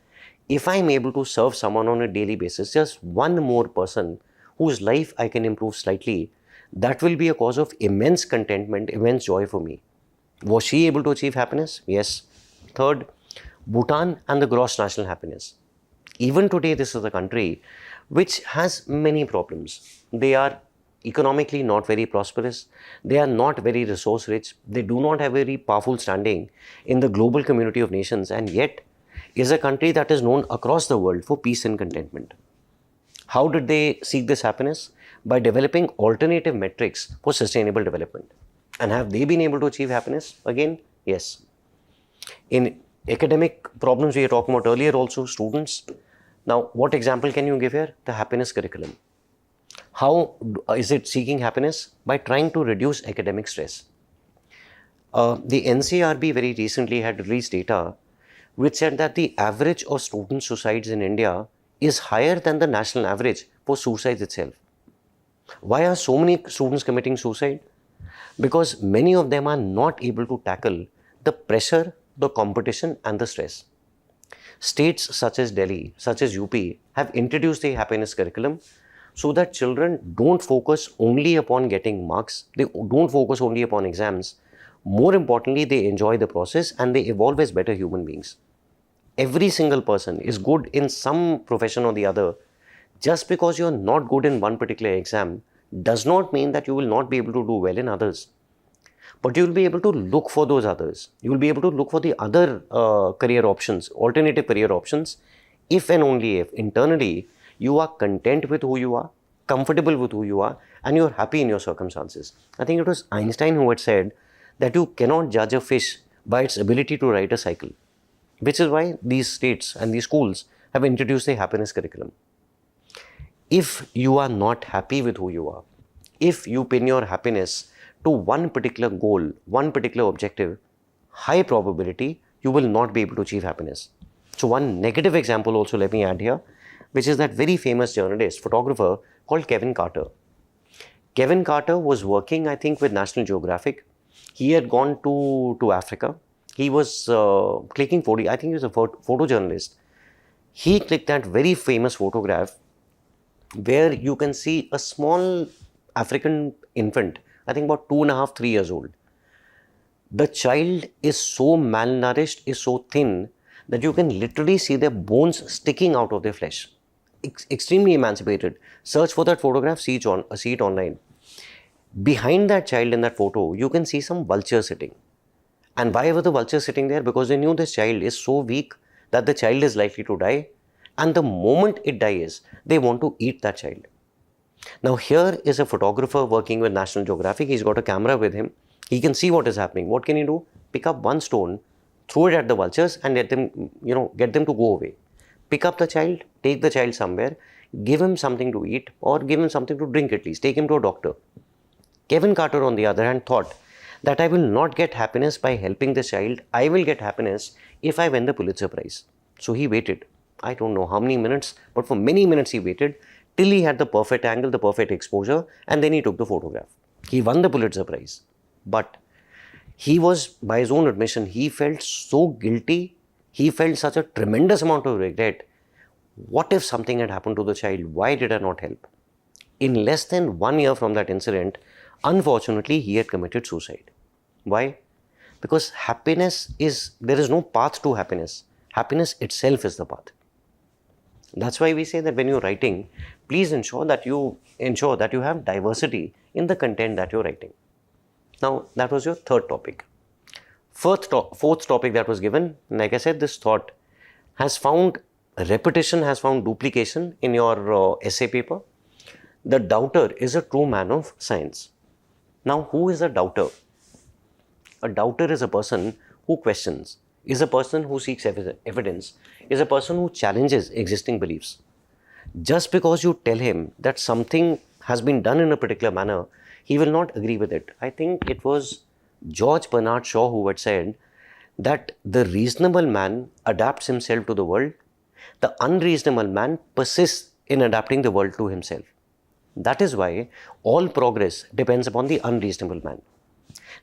if I'm able to serve someone on a daily basis, just one more person whose life I can improve slightly, that will be a cause of immense contentment, immense joy for me. Was she able to achieve happiness? Yes. Third, Bhutan and the gross national happiness. Even today, this is a country which has many problems. They are economically not very prosperous, they are not very resource rich, they do not have a very powerful standing in the global community of nations, and yet is a country that is known across the world for peace and contentment. How did they seek this happiness? By developing alternative metrics for sustainable development. And have they been able to achieve happiness? Again, yes. In academic problems we were talking about earlier also, students. Now, what example can you give here? The happiness curriculum. How is it seeking happiness? By trying to reduce academic stress. The NCRB very recently had released data which said that the average of student suicides in India is higher than the national average for suicides itself. Why are so many students committing suicide? Because many of them are not able to tackle the pressure, the competition and the stress. States such as Delhi, such as UP have introduced a happiness curriculum so that children don't focus only upon getting marks, they don't focus only upon exams. More importantly, they enjoy the process and they evolve as better human beings. Every single person is good in some profession or the other. Just because you're not good in one particular exam does not mean that you will not be able to do well in others. But you will be able to look for those others. You will be able to look for the other career options, alternative career options, if and only if internally you are content with who you are, comfortable with who you are, and you're happy in your circumstances. I think it was Einstein who had said that you cannot judge a fish by its ability to ride a cycle, which is why these states and these schools have introduced a happiness curriculum. If you are not happy with who you are, if you pin your happiness to one particular goal, one particular objective, high probability you will not be able to achieve happiness. So one negative example also let me add here, which is that very famous journalist, photographer called Kevin Carter. Kevin Carter was working, I think, with National Geographic. He had gone to Africa. He was clicking photo. I think he was a photojournalist. He clicked that very famous photograph where you can see a small African infant, I think about 2.5, 3 years old. The child is so malnourished, is so thin that you can literally see their bones sticking out of their flesh. Extremely emancipated. Search for that photograph, see it online. Behind that child in that photo, you can see some vultures sitting. And why were the vultures sitting there? Because they knew this child is so weak that the child is likely to die. And the moment it dies, they want to eat that child. Now here is a photographer working with National Geographic. He's got a camera with him. He can see what is happening. What can he do? Pick up one stone, throw it at the vultures and let them, get them to go away. Pick up the child, take the child somewhere, give him something to eat or give him something to drink at least. Take him to a doctor. Kevin Carter, on the other hand, thought that I will not get happiness by helping the child. I will get happiness if I win the Pulitzer Prize. So he waited. I don't know how many minutes, but for many minutes he waited till he had the perfect angle, the perfect exposure, and then he took the photograph. He won the Pulitzer Prize. But he was, by his own admission, he felt so guilty. He felt such a tremendous amount of regret. What if something had happened to the child? Why did I not help? In less than 1 year from that incident, unfortunately, he had committed suicide. Why? Because there is no path to happiness. Happiness itself is the path. That's why we say that when you're writing, please ensure that you have diversity in the content that you're writing. Now, that was your third topic. Fourth topic that was given, like I said, this thought has found repetition, has found duplication in your essay paper. The doubter is a true man of science. Now, who is a doubter? A doubter is a person who questions, is a person who seeks evidence, is a person who challenges existing beliefs. Just because you tell him that something has been done in a particular manner, he will not agree with it. I think it was George Bernard Shaw who had said that the reasonable man adapts himself to the world, the unreasonable man persists in adapting the world to himself. That is why all progress depends upon the unreasonable man.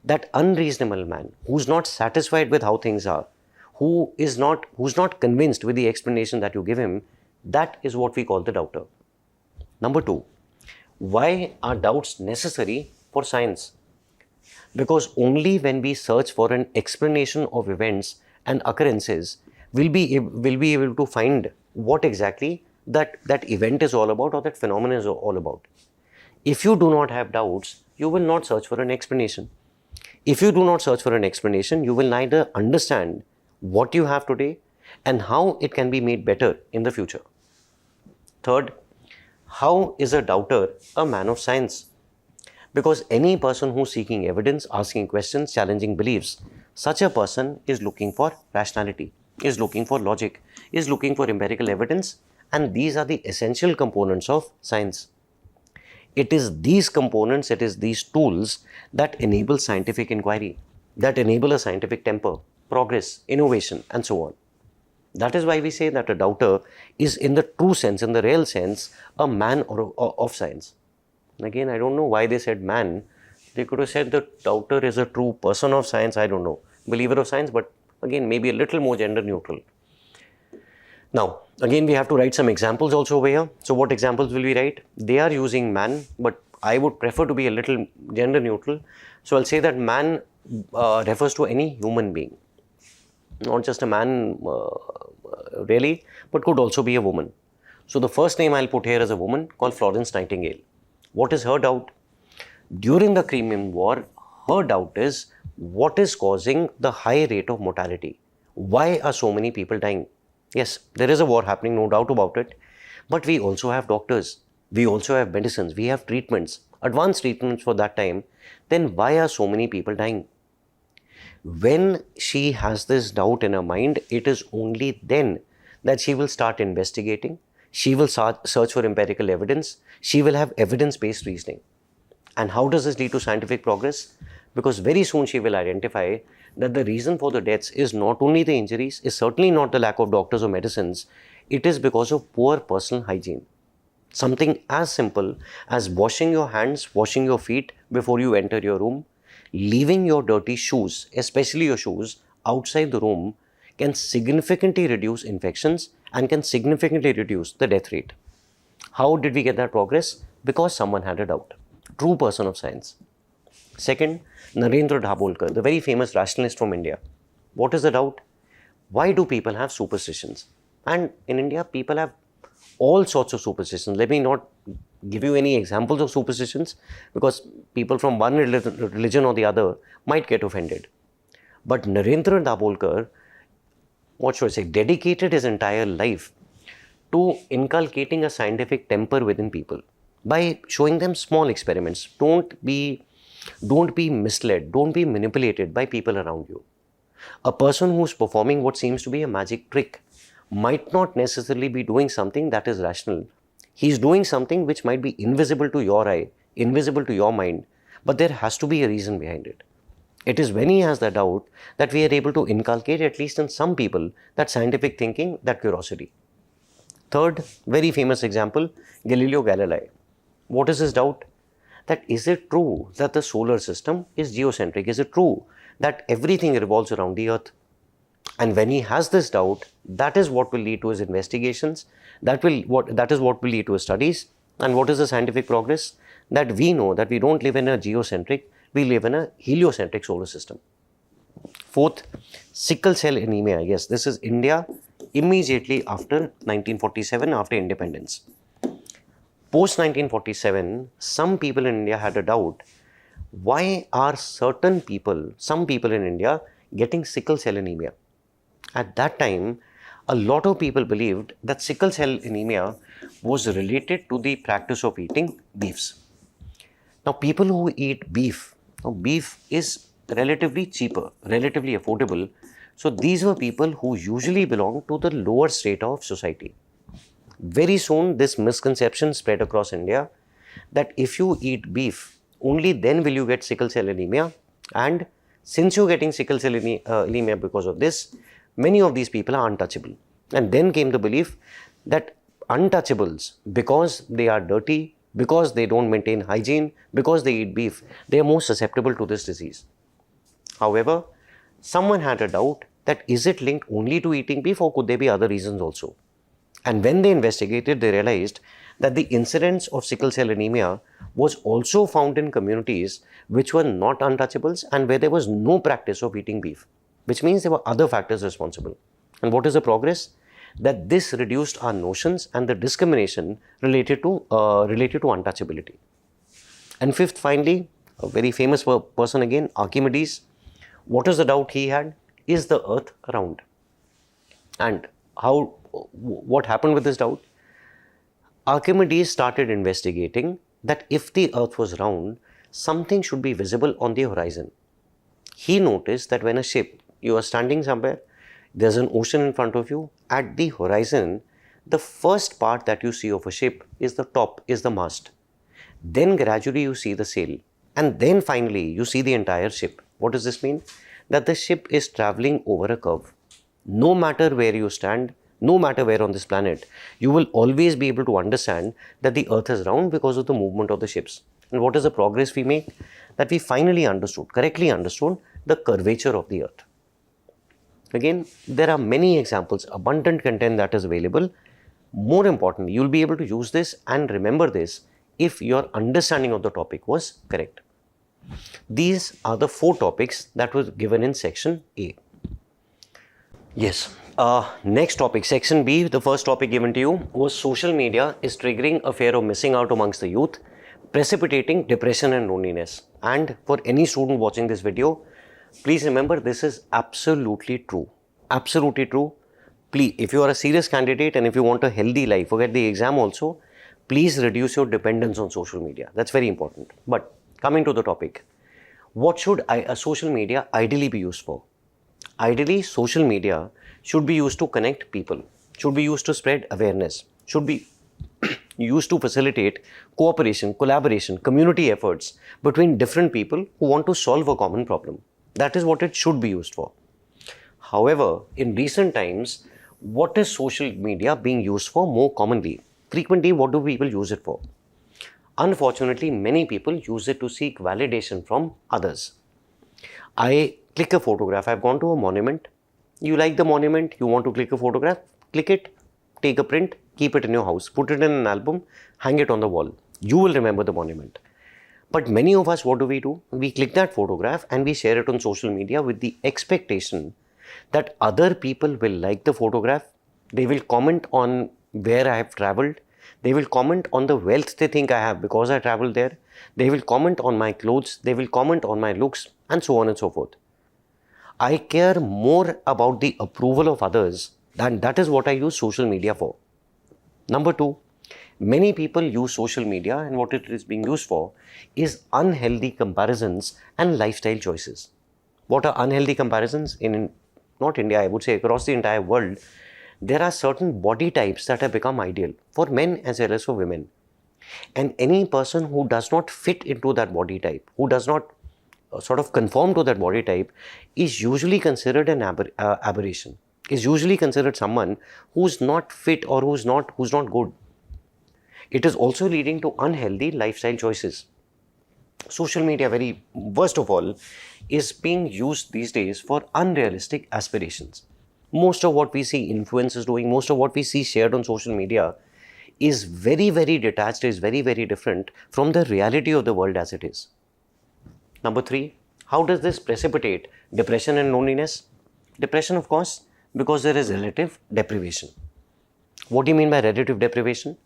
That unreasonable man who's not satisfied with how things are, who's not convinced with the explanation that you give him, that is what we call the doubter. Number 2, why are doubts necessary for science? Because only when we search for an explanation of events and occurrences, we'll be able to find what exactly that event is all about or that phenomenon is all about. If you do not have doubts, you will not search for an explanation. If you do not search for an explanation, you will neither understand what you have today and how it can be made better in the future. Third, how is a doubter a man of science? Because any person who's seeking evidence, asking questions, challenging beliefs, such a person is looking for rationality, is looking for logic, is looking for empirical evidence, and these are the essential components of science. It is these components, it is these tools that enable scientific inquiry, that enable a scientific temper, progress, innovation, and so on. That is why we say that a doubter is, in the true sense, in the real sense, a man of science. Again, I don't know why they said man. They could have said the doubter is a true person of science, I don't know, believer of science, but again, maybe a little more gender neutral. Now, again, we have to write some examples also over here. So, what examples will we write? They are using man, but I would prefer to be a little gender neutral. So, I'll say that man refers to any human being, not just a man really, but could also be a woman. So, the first name I'll put here is a woman called Florence Nightingale. What is her doubt? During the Crimean War, her doubt is what is causing the high rate of mortality? Why are so many people dying? Yes, there is a war happening, no doubt about it. But we also have doctors. We also have medicines. We have treatments, advanced treatments for that time. Then why are so many people dying? When she has this doubt in her mind, it is only then that she will start investigating. She will search for empirical evidence. She will have evidence-based reasoning. And how does this lead to scientific progress? Because very soon she will identify that the reason for the deaths is not only the injuries, is certainly not the lack of doctors or medicines, it is because of poor personal hygiene. Something as simple as washing your hands, washing your feet before you enter your room, leaving your dirty shoes, especially your shoes, outside the room can significantly reduce infections and can significantly reduce the death rate. How did we get that progress? Because someone had a doubt. True person of science. Second, Narendra Dabholkar, the very famous rationalist from India. What is the doubt? Why do people have superstitions? And in India, people have all sorts of superstitions. Let me not give you any examples of superstitions because people from one religion or the other might get offended. But Narendra Dabholkar, what should I say, dedicated his entire life to inculcating a scientific temper within people by showing them small experiments. Don't be misled, don't be manipulated by people around you. A person who's performing what seems to be a magic trick might not necessarily be doing something that is rational. He's doing something which might be invisible to your eye, invisible to your mind, but there has to be a reason behind it. It is when he has the doubt that we are able to inculcate, at least in some people, that scientific thinking, that curiosity. Third, very famous example, Galileo Galilei. What is his doubt? That is it true that the solar system is geocentric? Is it true that everything revolves around the earth? And when he has this doubt, that is what will lead to his investigations. That is what will lead to his studies. And what is the scientific progress? That we know that we don't live in a geocentric, we live in a heliocentric solar system. Fourth, sickle cell anemia. Yes, this is India immediately after 1947, after independence. Post 1947, some people in India had a doubt. Why are some people in India getting sickle cell anemia? At that time, a lot of people believed that sickle cell anemia was related to the practice of eating beefs. Now, people who eat beef is relatively cheaper, relatively affordable. So, these were people who usually belong to the lower strata of society. Very soon, this misconception spread across India that if you eat beef, only then will you get sickle cell anemia. And since you're getting sickle cell anemia because of this, many of these people are untouchable. And then came the belief that untouchables, because they are dirty, because they don't maintain hygiene, because they eat beef, they are more susceptible to this disease. However, someone had a doubt that is it linked only to eating beef or could there be other reasons also? And when they investigated, they realized that the incidence of sickle cell anemia was also found in communities which were not untouchables and where there was no practice of eating beef, which means there were other factors responsible. And what is the progress? That this reduced our notions and the discrimination related to untouchability. And fifth, finally, a very famous person again, Archimedes. What is the doubt he had? Is the earth round? And what happened with this doubt? Archimedes started investigating that if the earth was round, something should be visible on the horizon. He noticed that when a ship, you are standing somewhere, there's an ocean in front of you, at the horizon, the first part that you see of a ship is the top, is the mast. Then gradually you see the sail, and then finally you see the entire ship. What does this mean? That the ship is traveling over a curve. No matter where you stand, no matter where on this planet, you will always be able to understand that the earth is round because of the movement of the ships. And what is the progress we make? That we finally understood, correctly understood, the curvature of the earth. Again, there are many examples, abundant content that is available. More importantly, you'll be able to use this and remember this if your understanding of the topic was correct. These are the 4 topics that were given in section A. Yes. Next topic, section B, the first topic given to you was social media is triggering a fear of missing out amongst the youth, precipitating depression and loneliness. And for any student watching this video, please remember this is absolutely true. Absolutely true. Please, if you are a serious candidate and if you want a healthy life, forget the exam also, please reduce your dependence on social media. That's very important. But coming to the topic, what should social media ideally be used for? Ideally, social media should be used to connect people, should be used to spread awareness, should be used to facilitate cooperation, collaboration, community efforts between different people who want to solve a common problem. That is what it should be used for. However, in recent times, what is social media being used for more commonly? Frequently, what do people use it for? Unfortunately, many people use it to seek validation from others. I click a photograph. I've gone to a monument. You like the monument, you want to click a photograph, click it, take a print, keep it in your house, put it in an album, hang it on the wall. You will remember the monument. But many of us, what do? We click that photograph and we share it on social media with the expectation that other people will like the photograph. They will comment on where I have traveled. They will comment on the wealth they think I have because I traveled there. They will comment on my clothes. They will comment on my looks and so on and so forth. I care more about the approval of others, and that is what I use social media for. Number 2, many people use social media and what it is being used for is unhealthy comparisons and lifestyle choices. What are unhealthy comparisons? In not India, I would say across the entire world, there are certain body types that have become ideal for men as well as for women. And any person who does not fit into that body type, who does not sort of conform to that body type, is usually considered an aberration, is usually considered someone who's not fit or who's not good. It is also leading to unhealthy lifestyle choices. Social media, very worst of all, is being used these days for unrealistic aspirations. Most of what we see influencers doing, most of what we see shared on social media is very, very detached, is very, very different from the reality of the world as it is. Number 3, how does this precipitate depression and loneliness? Depression, of course, because there is relative deprivation. What do you mean by relative deprivation?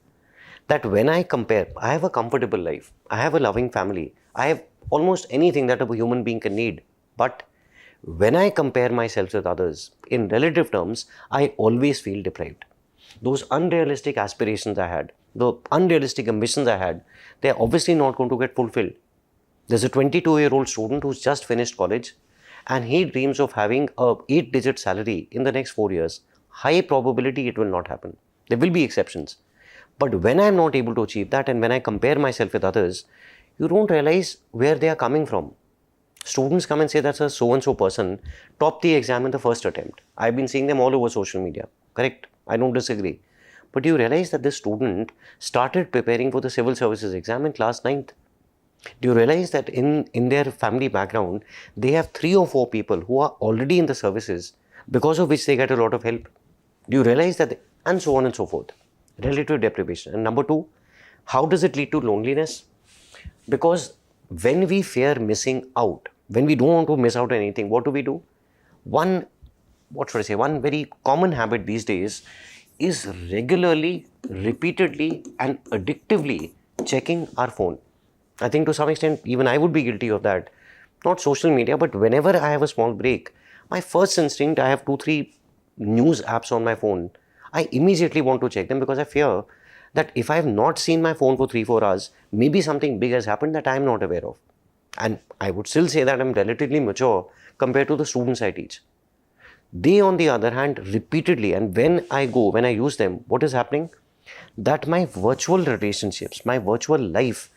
That when I compare, I have a comfortable life, I have a loving family, I have almost anything that a human being can need. But when I compare myself with others, in relative terms, I always feel deprived. Those unrealistic aspirations I had, the unrealistic ambitions I had, they're obviously not going to get fulfilled. There's a 22-year-old student who's just finished college and he dreams of having a 8-digit salary in the next 4 years. High probability it will not happen. There will be exceptions. But when I'm not able to achieve that and when I compare myself with others, you don't realize where they are coming from. Students come and say that's a so-and-so person topped the exam in the first attempt. I've been seeing them all over social media. Correct? I don't disagree. But you realize that this student started preparing for the civil services exam in class 9th. Do you realize that in their family background, they have 3 or 4 people who are already in the services because of which they get a lot of help? Do you realize that, and so on and so forth. Relative deprivation. And number 2, how does it lead to loneliness? Because when we fear missing out, when we don't want to miss out on anything, what do? One very common habit these days is regularly, repeatedly and addictively checking our phone. I think to some extent, even I would be guilty of that. Not social media, but whenever I have a small break, my first instinct, I have 2, 3 news apps on my phone. I immediately want to check them because I fear that if I have not seen my phone for 3, 4 hours, maybe something big has happened that I am not aware of. And I would still say that I'm relatively mature compared to the students I teach. They, on the other hand, repeatedly, and when I use them, what is happening? That my virtual relationships, my virtual life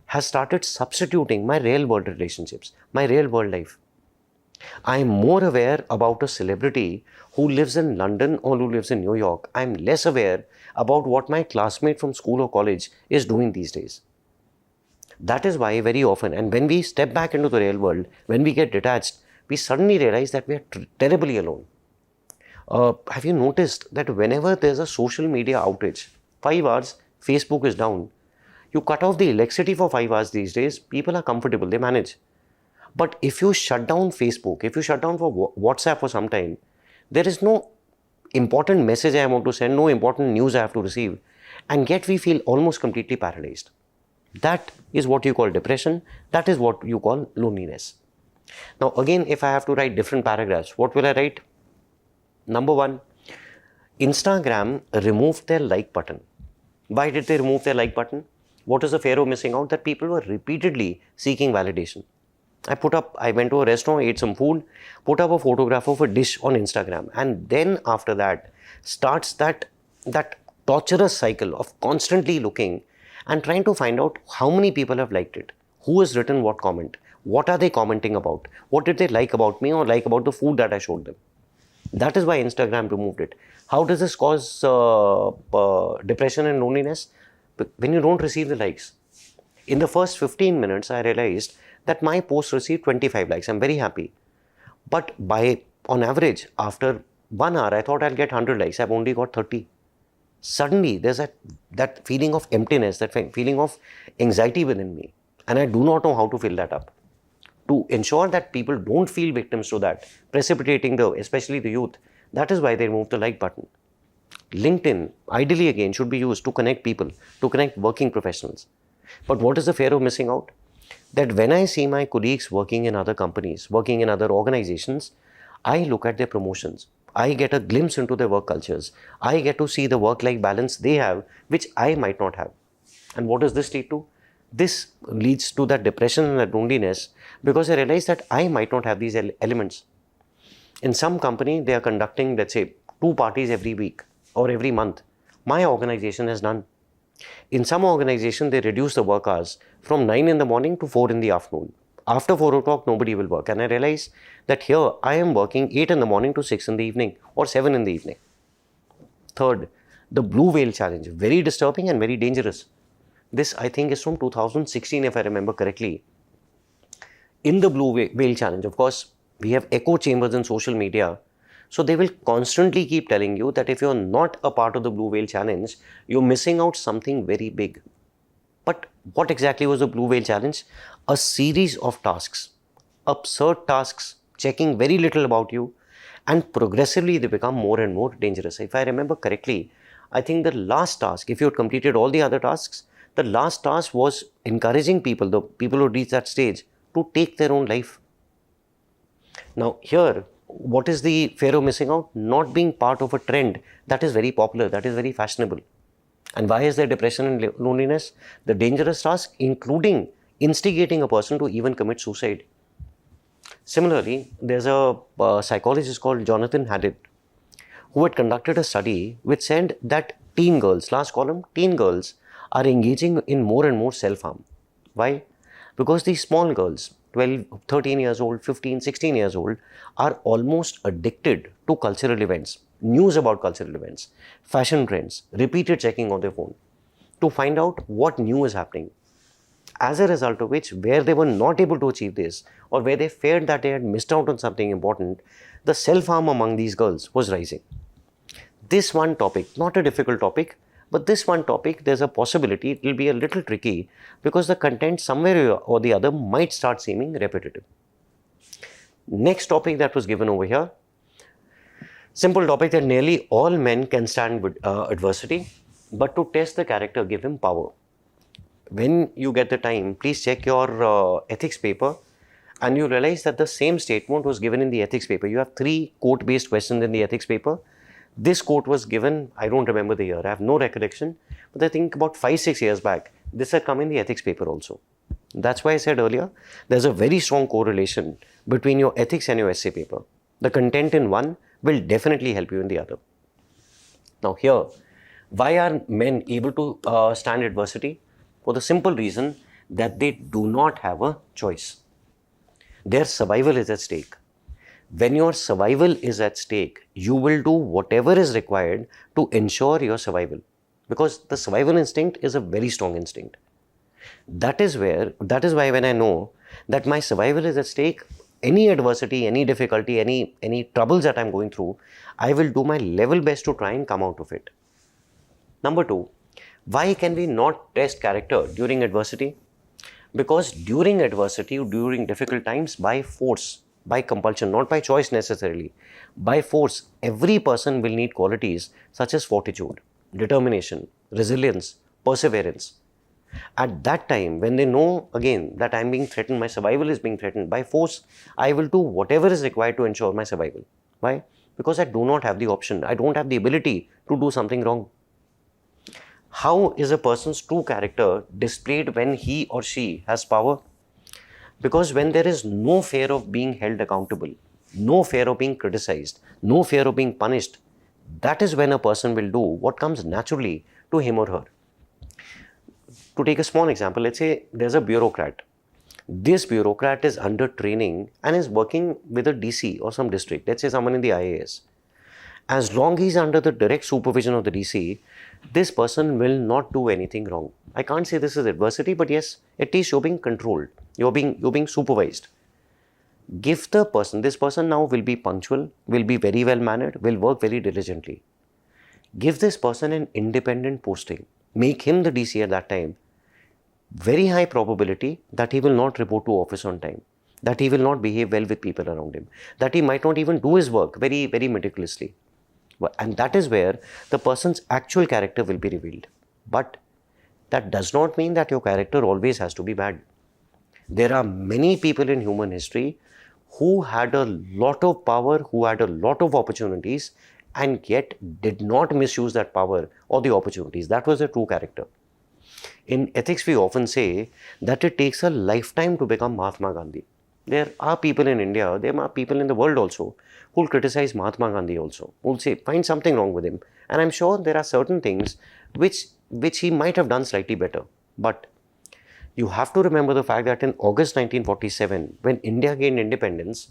has started substituting my real world relationships, my real world life. I am more aware about a celebrity who lives in London or who lives in New York. I am less aware about what my classmate from school or college is doing these days. That is why very often, and when we step back into the real world, when we get detached, we suddenly realize that we are terribly alone. Have you noticed that whenever there's a social media outage, 5 hours, Facebook is down, you cut off the electricity for 5 hours these days, people are comfortable, they manage. But if you shut down Facebook, if you shut down for WhatsApp for some time, there is no important message I want to send, no important news I have to receive, and yet we feel almost completely paralyzed. That is what you call depression, that is what you call loneliness. Now again, if I have to write different paragraphs, what will I write? Number 1, Instagram removed their like button. Why did they remove their like button? What is the fear of missing out? That people were repeatedly seeking validation. I went to a restaurant, ate some food, put up a photograph of a dish on Instagram, and then after that starts that torturous cycle of constantly looking and trying to find out how many people have liked it, who has written what comment, what are they commenting about, what did they like about me or like about the food that I showed them. That is why Instagram removed it. How does this cause depression and loneliness? When you don't receive the likes. In the first 15 minutes, I realized that my post received 25 likes. I'm very happy. But on average, after 1 hour, I thought I'll get 100 likes. I've only got 30. Suddenly, there's that feeling of emptiness, that feeling of anxiety within me. And I do not know how to fill that up. To ensure that people don't feel victims to that, precipitating especially the youth, that is why they removed the like button. LinkedIn, ideally again, should be used to connect people, to connect working professionals. But what is the fear of missing out? That when I see my colleagues working in other companies, working in other organizations, I look at their promotions. I get a glimpse into their work cultures. I get to see the work-life balance they have, which I might not have. And what does this lead to? This leads to that depression and that loneliness because I realize that I might not have these elements. In some company, they are conducting, let's say, 2 parties every week or every month. My organization has none. In some organization, they reduce the work hours from 9 in the morning to 4 in the afternoon. After 4 o'clock, nobody will work. And I realize that here I am working 8 in the morning to 6 in the evening or 7 in the evening. Third, the blue whale challenge, very disturbing and very dangerous. This, I think, is from 2016, if I remember correctly. In the blue whale challenge, of course, we have echo chambers in social media. So they will constantly keep telling you that if you're not a part of the blue whale challenge, you're missing out something very big. But what exactly was the blue whale challenge? A series of tasks, absurd tasks, checking very little about you, and progressively they become more and more dangerous. If I remember correctly, I think the last task, if you had completed all the other tasks, the last task was encouraging people, the people who reach that stage, to take their own life. Now here, what is the fear of missing out? Not being part of a trend that is very popular, that is very fashionable. And why is there depression and loneliness? The dangerous task, including instigating a person to even commit suicide. Similarly, there's a psychologist called Jonathan Haidt who had conducted a study which said that teen girls, last column, teen girls are engaging in more and more self-harm. Why? Because these small girls, 12, 13 years old, 15, 16 years old, are almost addicted to cultural events, news about cultural events, fashion trends, repeated checking on their phone to find out what new is happening. As a result of which, where they were not able to achieve this or where they feared that they had missed out on something important, the self-harm among these girls was rising. This one topic, not a difficult topic, but this one topic, there's a possibility it will be a little tricky because the content somewhere or the other might start seeming repetitive. Next topic that was given over here, simple topic that nearly all men can stand with adversity, but to test the character, give him power. when you get the time, please check your ethics paper, and you realize that the same statement was given in the ethics paper. You have 3 quote-based questions in the ethics paper. This quote was given, I don't remember the year, I have no recollection, but I think about 5-6 years back, this had come in the ethics paper also. That's why I said earlier, there's a very strong correlation between your ethics and your essay paper. The content in one will definitely help you in the other. Now here, why are men able to stand adversity? For the simple reason that they do not have a choice. Their survival is at stake. When your survival is at stake, you will do whatever is required to ensure your survival, because the survival instinct is a very strong instinct. That is why when I know that my survival is at stake, any adversity, any difficulty, any troubles that I'm going through, I will do my level best to try and come out of it. Number 2, why can we not test character during adversity? Because during adversity, during difficult times, by force, by compulsion, not by choice necessarily, by force, every person will need qualities such as fortitude, determination, resilience, perseverance. At that time, when they know again that I'm being threatened, my survival is being threatened, by force, I will do whatever is required to ensure my survival. Why? Because I do not have the option. I don't have the ability to do something wrong. How is a person's true character displayed when he or she has power? Because when there is no fear of being held accountable, no fear of being criticized, no fear of being punished, that is when a person will do what comes naturally to him or her. To take a small example, let's say there's a bureaucrat. This bureaucrat is under training and is working with a DC or some district, let's say someone in the IAS. As long as he's under the direct supervision of the DC, this person will not do anything wrong. I can't say this is adversity, but yes, at least you're being controlled. You're being supervised. Give the person, this person now will be punctual, will be very well mannered, will work very diligently. Give this person an independent posting. Make him the DC at that time. Very high probability that he will not report to office on time, that he will not behave well with people around him, that he might not even do his work very, very meticulously. And that is where the person's actual character will be revealed. But that does not mean that your character always has to be bad. There are many people in human history who had a lot of power, who had a lot of opportunities, and yet did not misuse that power or the opportunities. That was their true character. In ethics, we often say that it takes a lifetime to become Mahatma Gandhi. There are people in India, there are people in the world also who will criticize Mahatma Gandhi also, who will say, find something wrong with him. And I'm sure there are certain things which he might have done slightly better. But you have to remember the fact that in August 1947, when India gained independence,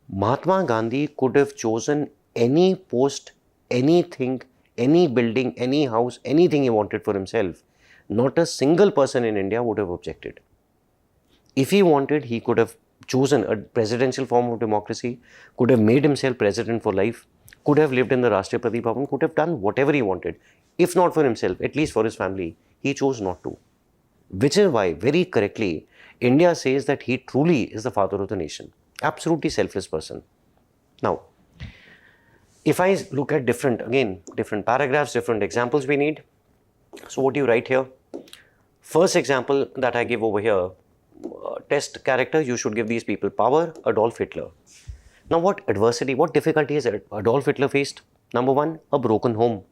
Mahatma Gandhi could have chosen any post, anything, any building, any house, anything he wanted for himself. Not a single person in India would have objected. If he wanted, he could have chosen a presidential form of democracy, could have made himself president for life, could have lived in the Rashtrapati Bhavan, could have done whatever he wanted. If not for himself, at least for his family, he chose not to. Which is why, very correctly, India says that he truly is the father of the nation. Absolutely selfless person. Now, if I look at different paragraphs, different examples we need. So what do you write here? First example that I give over here, test character, you should give these people power, Adolf Hitler. Now what adversity, what difficulties Adolf Hitler faced? Number 1, a broken home.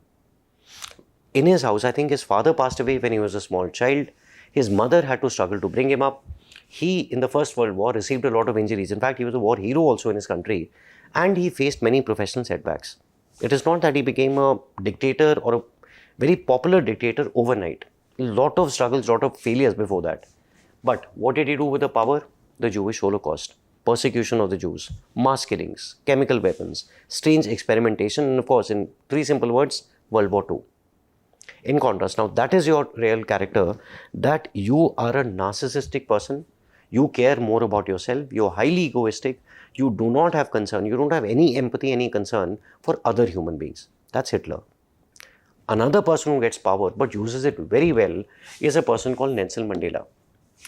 In his house, I think his father passed away when he was a small child. His mother had to struggle to bring him up. He, in the First World War, received a lot of injuries. In fact, he was a war hero also in his country. And he faced many professional setbacks. It is not that he became a dictator or a very popular dictator overnight. A lot of struggles, lot of failures before that. But what did he do with the power? The Jewish Holocaust, persecution of the Jews, mass killings, chemical weapons, strange experimentation, and of course, in 3 simple words, World War II. In contrast, now that is your real character, that you are a narcissistic person, you care more about yourself, you're highly egoistic, you do not have concern, you don't have any empathy, any concern for other human beings. That's Hitler. Another person who gets power but uses it very well is a person called Nelson Mandela.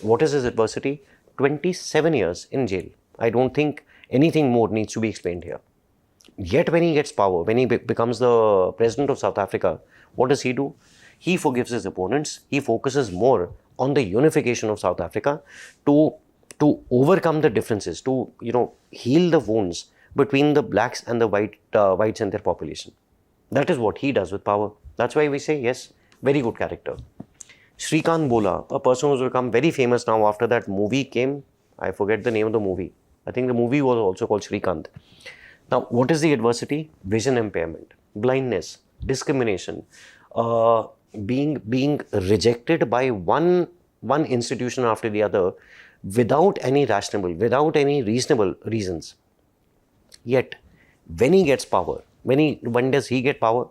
What is his adversity? 27 years in jail. I don't think anything more needs to be explained here. Yet when he gets power, when he becomes the president of South Africa, what does he do? He forgives his opponents. He focuses more on the unification of South Africa to overcome the differences, to heal the wounds between the blacks and the whites and their population. That is what he does with power. That's why we say yes, very good character. Shrikant Bola, a person who's become very famous now after that movie came. I forget the name of the movie. I think the movie was also called Shrikant. Now, what is the adversity? Vision impairment, blindness, discrimination, being rejected by one institution after the other without any reasonable reasons. Yet, when he gets power, when does he get power?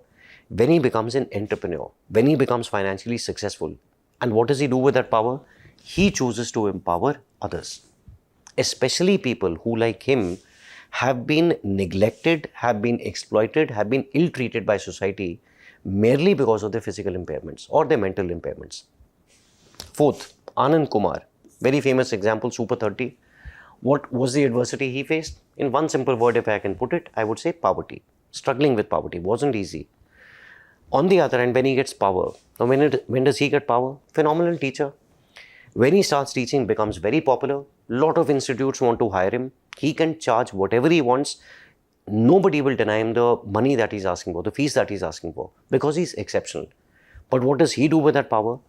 When he becomes an entrepreneur, when he becomes financially successful. And what does he do with that power? He chooses to empower others, especially people who, like him, have been neglected, have been exploited, have been ill-treated by society merely because of their physical impairments or their mental impairments. Fourth, Anand Kumar, very famous example, Super 30. What was the adversity he faced? In one simple word, if I can put it, I would say poverty. Struggling with poverty wasn't easy. On the other hand, when he gets power, now when does he get power? Phenomenal teacher. When he starts teaching, becomes very popular. Lot of institutes want to hire him. He can charge whatever he wants. Nobody will deny him the money that he's asking for, the fees that he's asking for, because he's exceptional. But what does he do with that power?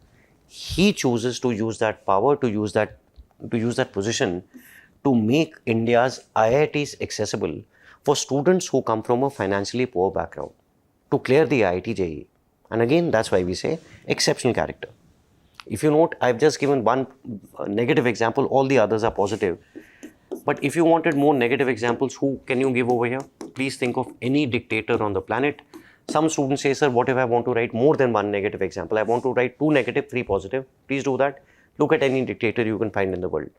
He chooses to use that power, to use that position to make India's IITs accessible for students who come from a financially poor background, to clear the IIT JEE. And again, that's why we say exceptional character. If you note, I've just given one negative example, all the others are positive. But if you wanted more negative examples, who can you give over here? Please think of any dictator on the planet. Some students say, sir, what if I want to write more than one negative example? I want to write 2 negative, 3 positive. Please do that. Look at any dictator you can find in the world.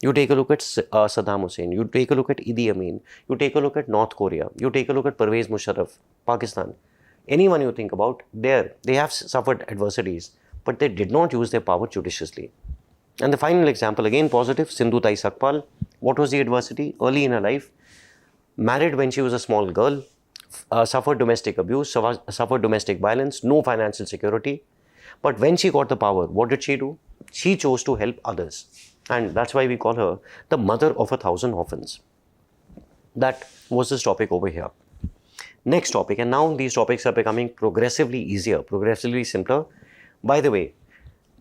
You take a look at Saddam Hussein. You take a look at Idi Amin. You take a look at North Korea. You take a look at Pervez Musharraf, Pakistan. Anyone you think about, they have suffered adversities, but they did not use their power judiciously. And the final example, again positive, Sindhu Tai Sakpal. What was the adversity? Early in her life, married when she was a small girl, suffered domestic abuse, suffered domestic violence, no financial security. But when she got the power, what did she do? She chose to help others. And that's why we call her the mother of 1,000 orphans. That was this topic over here. Next topic, and now these topics are becoming progressively easier, progressively simpler. By the way,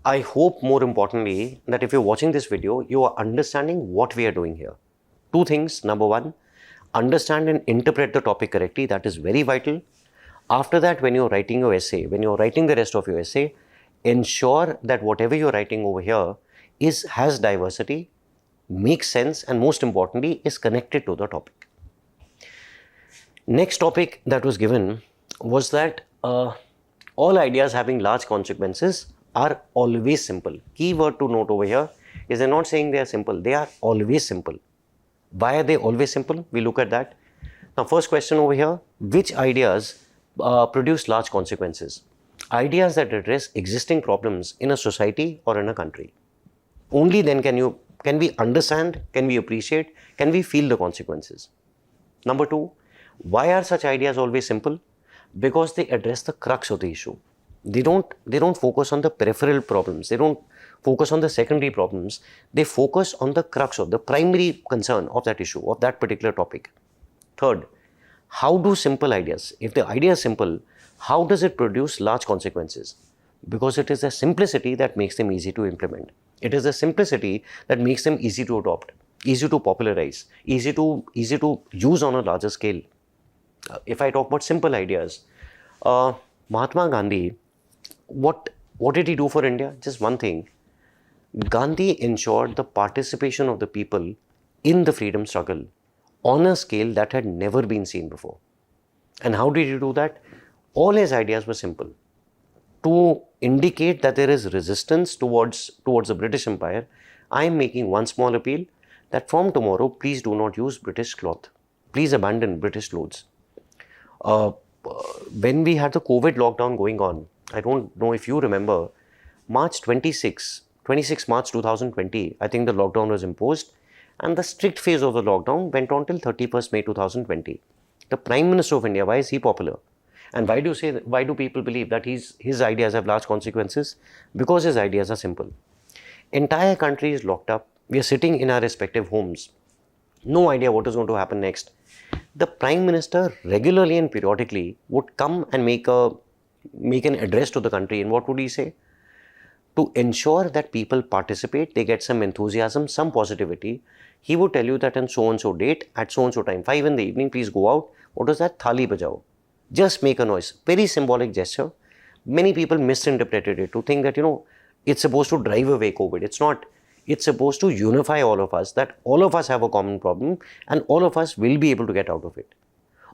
I hope more importantly that if you're watching this video, you are understanding what we are doing here. 2 things. Number 1, understand and interpret the topic correctly. That is very vital. After that, when you're writing your essay, when you're writing the rest of your essay, ensure that whatever you're writing over here has diversity, makes sense, and most importantly, is connected to the topic. Next topic that was given was that all ideas having large consequences are always simple. Key word to note over here is they're not saying they are simple, they are always simple. Why are they always simple? We look at that. Now, first question over here, which ideas produce large consequences? Ideas that address existing problems in a society or in a country. Only then can we understand, can we appreciate, can we feel the consequences. Number 2, why are such ideas always simple? Because they address the crux of the issue. They don't focus on the peripheral problems. They don't focus on the secondary problems. They focus on the crux of the primary concern of that issue, of that particular topic. Third, how do simple ideas, if the idea is simple, how does it produce large consequences? Because it is the simplicity that makes them easy to implement. It is the simplicity that makes them easy to adopt, easy to popularize, easy to use on a larger scale. If I talk about simple ideas, Mahatma Gandhi, what did he do for India? Just one thing. Gandhi ensured the participation of the people in the freedom struggle on a scale that had never been seen before. And how did he do that? All his ideas were simple. To indicate that there is resistance towards the British Empire, I am making one small appeal that from tomorrow, please do not use British cloth. Please abandon British clothes. When we had the COVID lockdown going on, I don't know if you remember, March 26 March 2020, I think the lockdown was imposed, and the strict phase of the lockdown went on till 31st May 2020. The Prime Minister of India, why is he popular? And why do people believe that his ideas have large consequences? Because his ideas are simple. Entire country is locked up. We are sitting in our respective homes. No idea what is going to happen next. The Prime Minister regularly and periodically would come and make an address to the country. And what would he say? To ensure that people participate, they get some enthusiasm, some positivity, he would tell you that on so and so date, at so and so time, 5 in the evening, please go out. What is that? Thali bajao. Just make a noise. Very symbolic gesture. Many people misinterpreted it to think that, it's supposed to drive away COVID. It's not. It's supposed to unify all of us, that all of us have a common problem and all of us will be able to get out of it.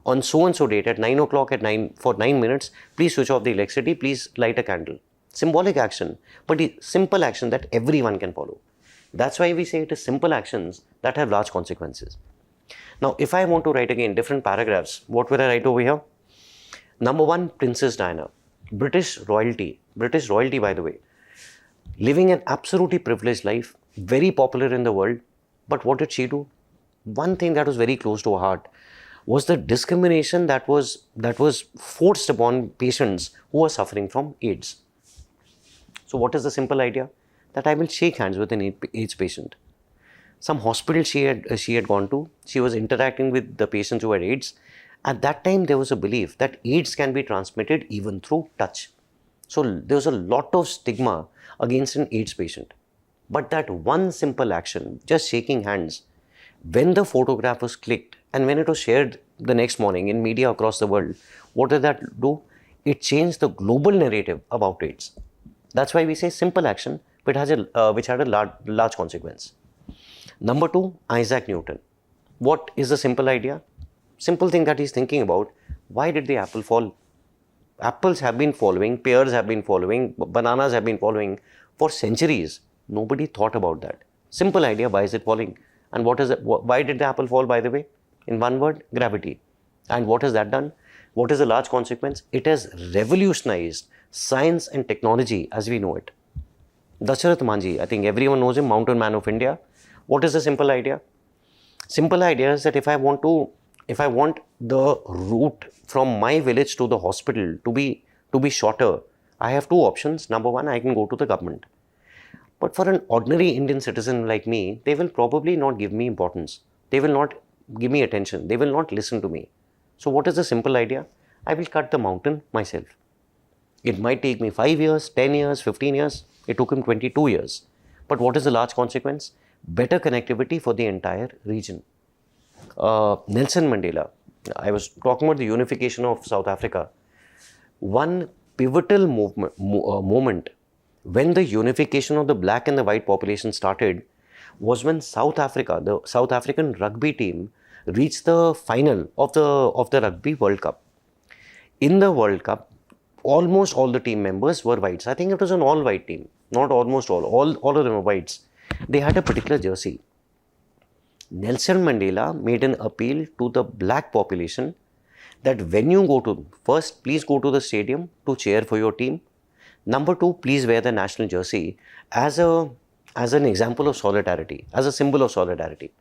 On so and so date at 9 o'clock for 9 minutes, please switch off the electricity, please light a candle. Symbolic action, but simple action that everyone can follow. That's why we say it is simple actions that have large consequences. Now, if I want to write again different paragraphs, what will I write over here? Number 1, Princess Diana, British royalty, by the way, living an absolutely privileged life, very popular in the world. But what did she do? One thing that was very close to her heart was the discrimination that was forced upon patients who were suffering from AIDS. So what is the simple idea? That I will shake hands with an AIDS patient. Some hospital she had gone to, she was interacting with the patients who had AIDS. At that time, there was a belief that AIDS can be transmitted even through touch. So there was a lot of stigma against an AIDS patient. But that one simple action, just shaking hands, when the photograph was clicked and when it was shared the next morning in media across the world, what did that do? It changed the global narrative about AIDS. That's why we say simple action, which had a large consequence. Number 2, Isaac Newton. What is the simple idea? Simple thing that he's thinking about. Why did the apple fall? Apples have been following, pears have been following, bananas have been following for centuries. Nobody thought about that. Simple idea, why is it falling? And what is it? Why did the apple fall, by the way? In one word, gravity. And what has that done? What is the large consequence? It has revolutionized science and technology as we know it. Dasharath Manji, I think everyone knows him, Mountain Man of India. What is the simple idea? Simple idea is that if I want the route from my village to the hospital to be shorter, I have 2 options. Number 1, I can go to the government. But for an ordinary Indian citizen like me, they will probably not give me importance. They will not give me attention. They will not listen to me. So what is the simple idea? I will cut the mountain myself. It might take me 5 years, 10 years, 15 years. It took him 22 years. But what is the large consequence? Better connectivity for the entire region. Nelson Mandela, I was talking about the unification of South Africa. One pivotal moment when the unification of the black and the white population started was when South Africa, the South African rugby team, reached the final of the Rugby World Cup. In the World Cup, almost all the team members were whites. I think it was an all-white team. Not almost all of them were whites. They had a particular jersey. Nelson Mandela made an appeal to the black population that when you go to, first, please go to the stadium to cheer for your team. Number 2, please wear the national jersey as an example of solidarity, as a symbol of solidarity.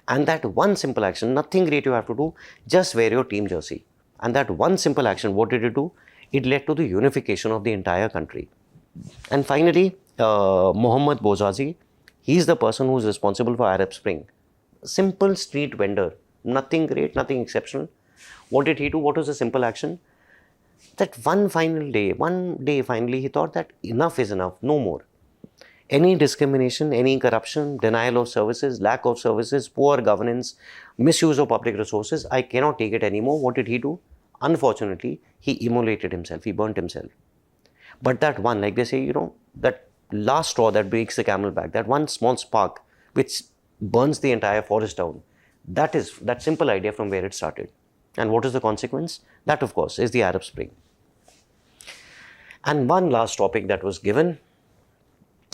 And that one simple action, nothing great you have to do, just wear your team jersey. And that one simple action, what did it do? It led to the unification of the entire country. And finally, Mohammad Bouazizi, he's the person who's responsible for Arab Spring. Simple street vendor, nothing great, nothing exceptional. What did he do? What was the simple action? That one day finally he thought that enough is enough, no more. Any discrimination, any corruption, denial of services, lack of services, poor governance, misuse of public resources, I cannot take it anymore. What did he do? Unfortunately, he immolated himself, he burnt himself. But that one, like they say, that last straw that breaks the camel back, that one small spark which burns the entire forest down, that is that simple idea from where it started. And what is the consequence? That, of course, is the Arab Spring. And one last topic that was given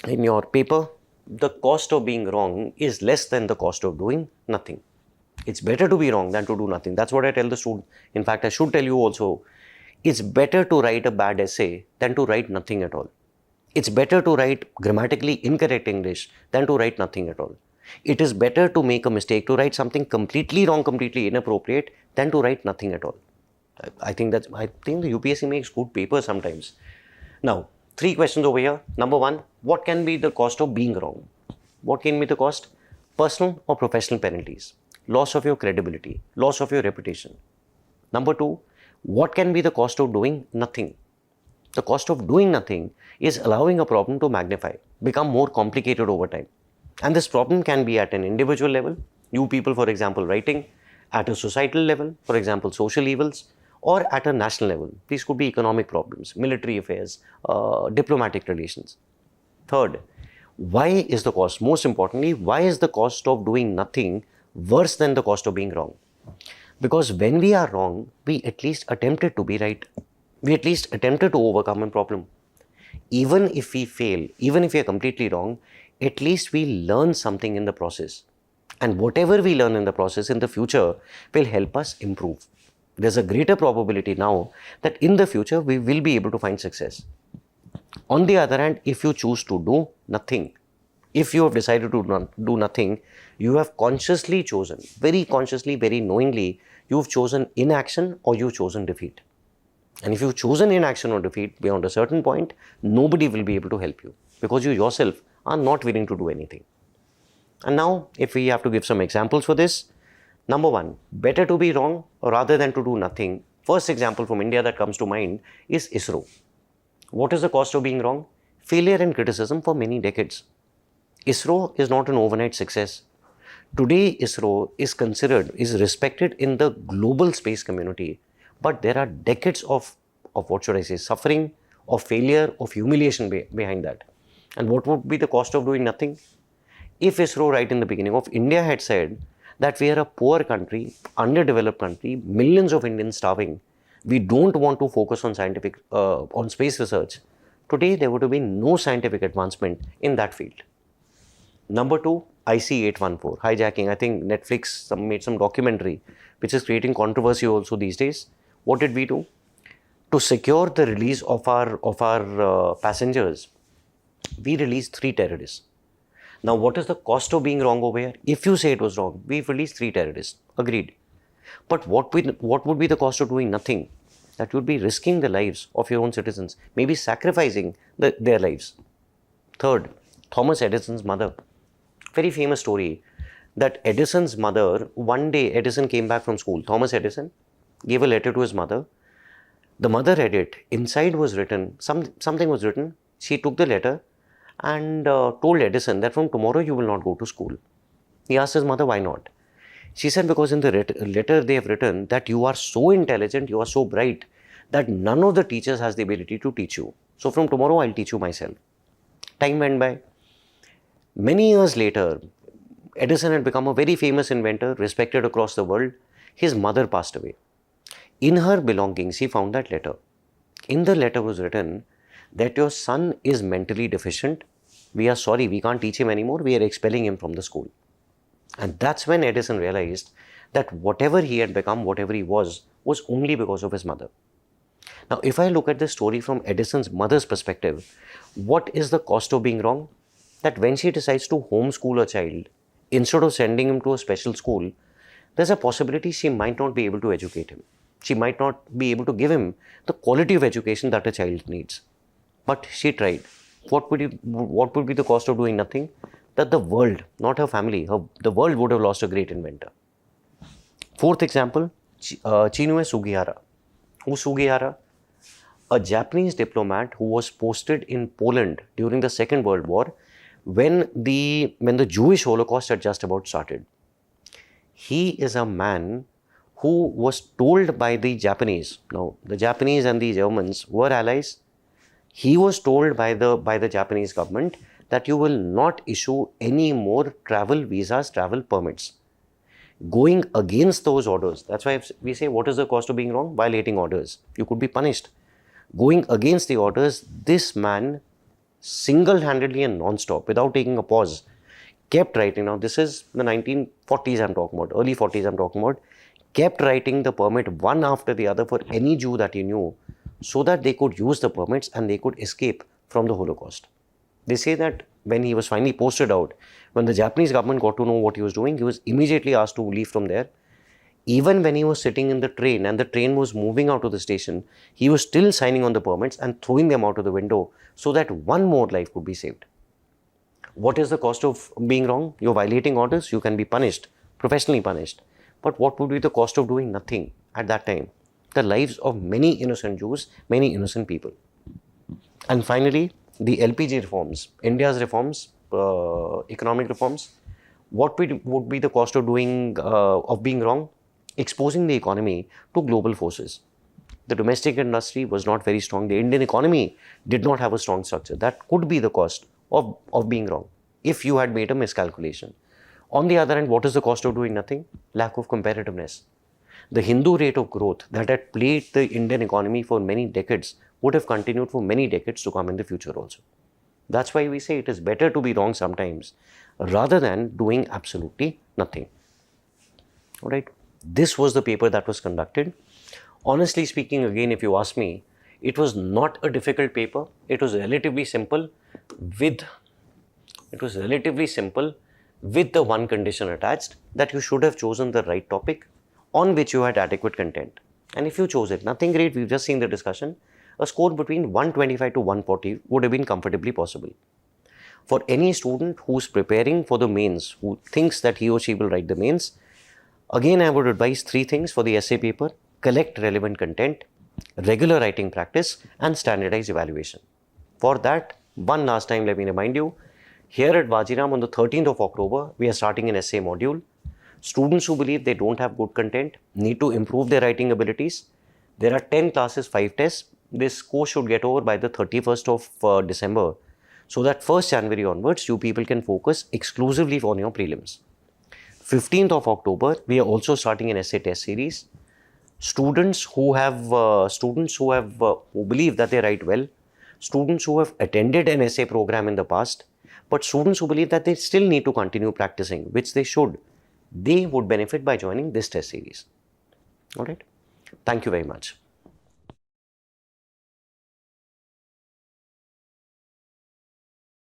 in your paper, the cost of being wrong is less than the cost of doing nothing. It's better to be wrong than to do nothing. That's what I tell the student. In fact, I should tell you also, it's better to write a bad essay than to write nothing at all. It's better to write grammatically incorrect English than to write nothing at all. It is better to make a mistake, to write something completely wrong, completely inappropriate, than to write nothing at all. I think the UPSC makes good papers sometimes. Now, 3 questions over here. Number 1, what can be the cost of being wrong? What can be the cost? Personal or professional penalties, loss of your credibility, loss of your reputation. Number 2, what can be the cost of doing nothing? The cost of doing nothing is allowing a problem to magnify, become more complicated over time. And this problem can be at an individual level, you people, for example, writing, at a societal level, for example, social evils, or at a national level. These could be economic problems, military affairs, diplomatic relations. Third, why is the cost, most importantly, why is the cost of doing nothing worse than the cost of being wrong? Because when we are wrong, we at least attempted to be right. We at least attempted to overcome a problem. Even if we fail, even if we are completely wrong, at least we learn something in the process. And whatever we learn in the process in the future will help us improve. There's a greater probability now that in the future we will be able to find success. On the other hand, if you choose to do nothing, if you have decided to do nothing, you have consciously chosen, very consciously, very knowingly, you've chosen inaction or you've chosen defeat. And if you've chosen inaction or defeat beyond a certain point, nobody will be able to help you because you yourself are not willing to do anything. And now, if we have to give some examples for this, number 1, better to be wrong rather than to do nothing. First example from India that comes to mind is ISRO. What is the cost of being wrong? Failure and criticism for many decades. ISRO is not an overnight success. Today, ISRO is respected in the global space community, but there are decades of suffering, of failure, of humiliation behind that. And what would be the cost of doing nothing? If ISRO right in the beginning of India had said that we are a poor country, underdeveloped country, millions of Indians starving, we don't want to focus on on space research, today there would have been no scientific advancement in that field. Number 2, IC-814, hijacking. I think Netflix made some documentary which is creating controversy also these days. What did we do? To secure the release of our passengers, we released 3 terrorists. Now, what is the cost of being wrong over here? If you say it was wrong, we've released 3 terrorists. Agreed. But what would be the cost of doing nothing? That would be risking the lives of your own citizens, maybe sacrificing their lives. Third, Thomas Edison's mother. Very famous story that Edison's mother, one day Edison came back from school. Thomas Edison gave a letter to his mother. The mother read it. Inside was written, something was written. She took the letter and told Edison that from tomorrow you will not go to school. He asked his mother, why not? She said, because in the letter they have written that you are so intelligent, you are so bright, that none of the teachers has the ability to teach you. So from tomorrow I'll teach you myself. Time went by. Many years later, Edison had become a very famous inventor, respected across the world. His mother passed away. In her belongings, he found that letter. In the letter was written that your son is mentally deficient. We are sorry, we can't teach him anymore. We are expelling him from the school. And that's when Edison realized that whatever he had become, whatever he was only because of his mother. Now, if I look at this story from Edison's mother's perspective, what is the cost of being wrong? That when she decides to homeschool a child, instead of sending him to a special school, there's a possibility she might not be able to educate him. She might not be able to give him the quality of education that a child needs. But she tried. What would be the cost of doing nothing? That the world, not her family, the world would have lost a great inventor. Fourth example, Chinue Sugihara. Who's Sugihara? A Japanese diplomat who was posted in Poland during the Second World War when the Jewish Holocaust had just about started. He is a man who was told by the Japanese, now the Japanese and the Germans were allies. He was told by the Japanese government that you will not issue any more travel visas, travel permits. Going against those orders, that's why we say, what is the cost of being wrong? Violating orders. You could be punished. Going against the orders, this man single-handedly and non-stop, without taking a pause, kept writing. Now, this is the 1940s I'm talking about, early 40s I'm talking about, kept writing the permit one after the other for any Jew that he knew so that they could use the permits and they could escape from the Holocaust. They say that when he was finally posted out, when the Japanese government got to know what he was doing, he was immediately asked to leave from there. Even when he was sitting in the train and the train was moving out of the station, he was still signing on the permits and throwing them out of the window so that one more life could be saved. What is the cost of being wrong? You're violating orders, you can be punished, professionally punished. But what would be the cost of doing nothing at that time? The lives of many innocent Jews, many innocent people. And finally, the LPG reforms, India's reforms, economic reforms. What would be the cost of being wrong? Exposing the economy to global forces. The domestic industry was not very strong. The Indian economy did not have a strong structure. That could be the cost of being wrong if you had made a miscalculation. On the other hand, what is the cost of doing nothing? Lack of competitiveness. The Hindu rate of growth that had plagued the Indian economy for many decades would have continued for many decades to come in the future also. That's why we say it is better to be wrong sometimes rather than doing absolutely nothing. All right. This was the paper that was conducted. Honestly speaking, again, if you ask me, it was not a difficult paper. It was relatively simple with the one condition attached, that you should have chosen the right topic on which you had adequate content. And if you chose it, nothing great, we've just seen the discussion, a score between 125 to 140 would have been comfortably possible. For any student who's preparing for the mains, who thinks that he or she will write the mains, again, I would advise 3 things for the essay paper: collect relevant content, regular writing practice, and standardized evaluation. For that, one last time, let me remind you, here at Vajiram on the 13th of October, we are starting an essay module. Students who believe they don't have good content need to improve their writing abilities. There are 10 classes, 5 tests. This course should get over by the 31st of December, so that 1st January onwards, you people can focus exclusively on your prelims. 15th of October, we are also starting an essay test series. Students who believe that they write well, students who have attended an essay program in the past, but students who believe that they still need to continue practicing, which they should, they would benefit by joining this test series. All right. Thank you very much.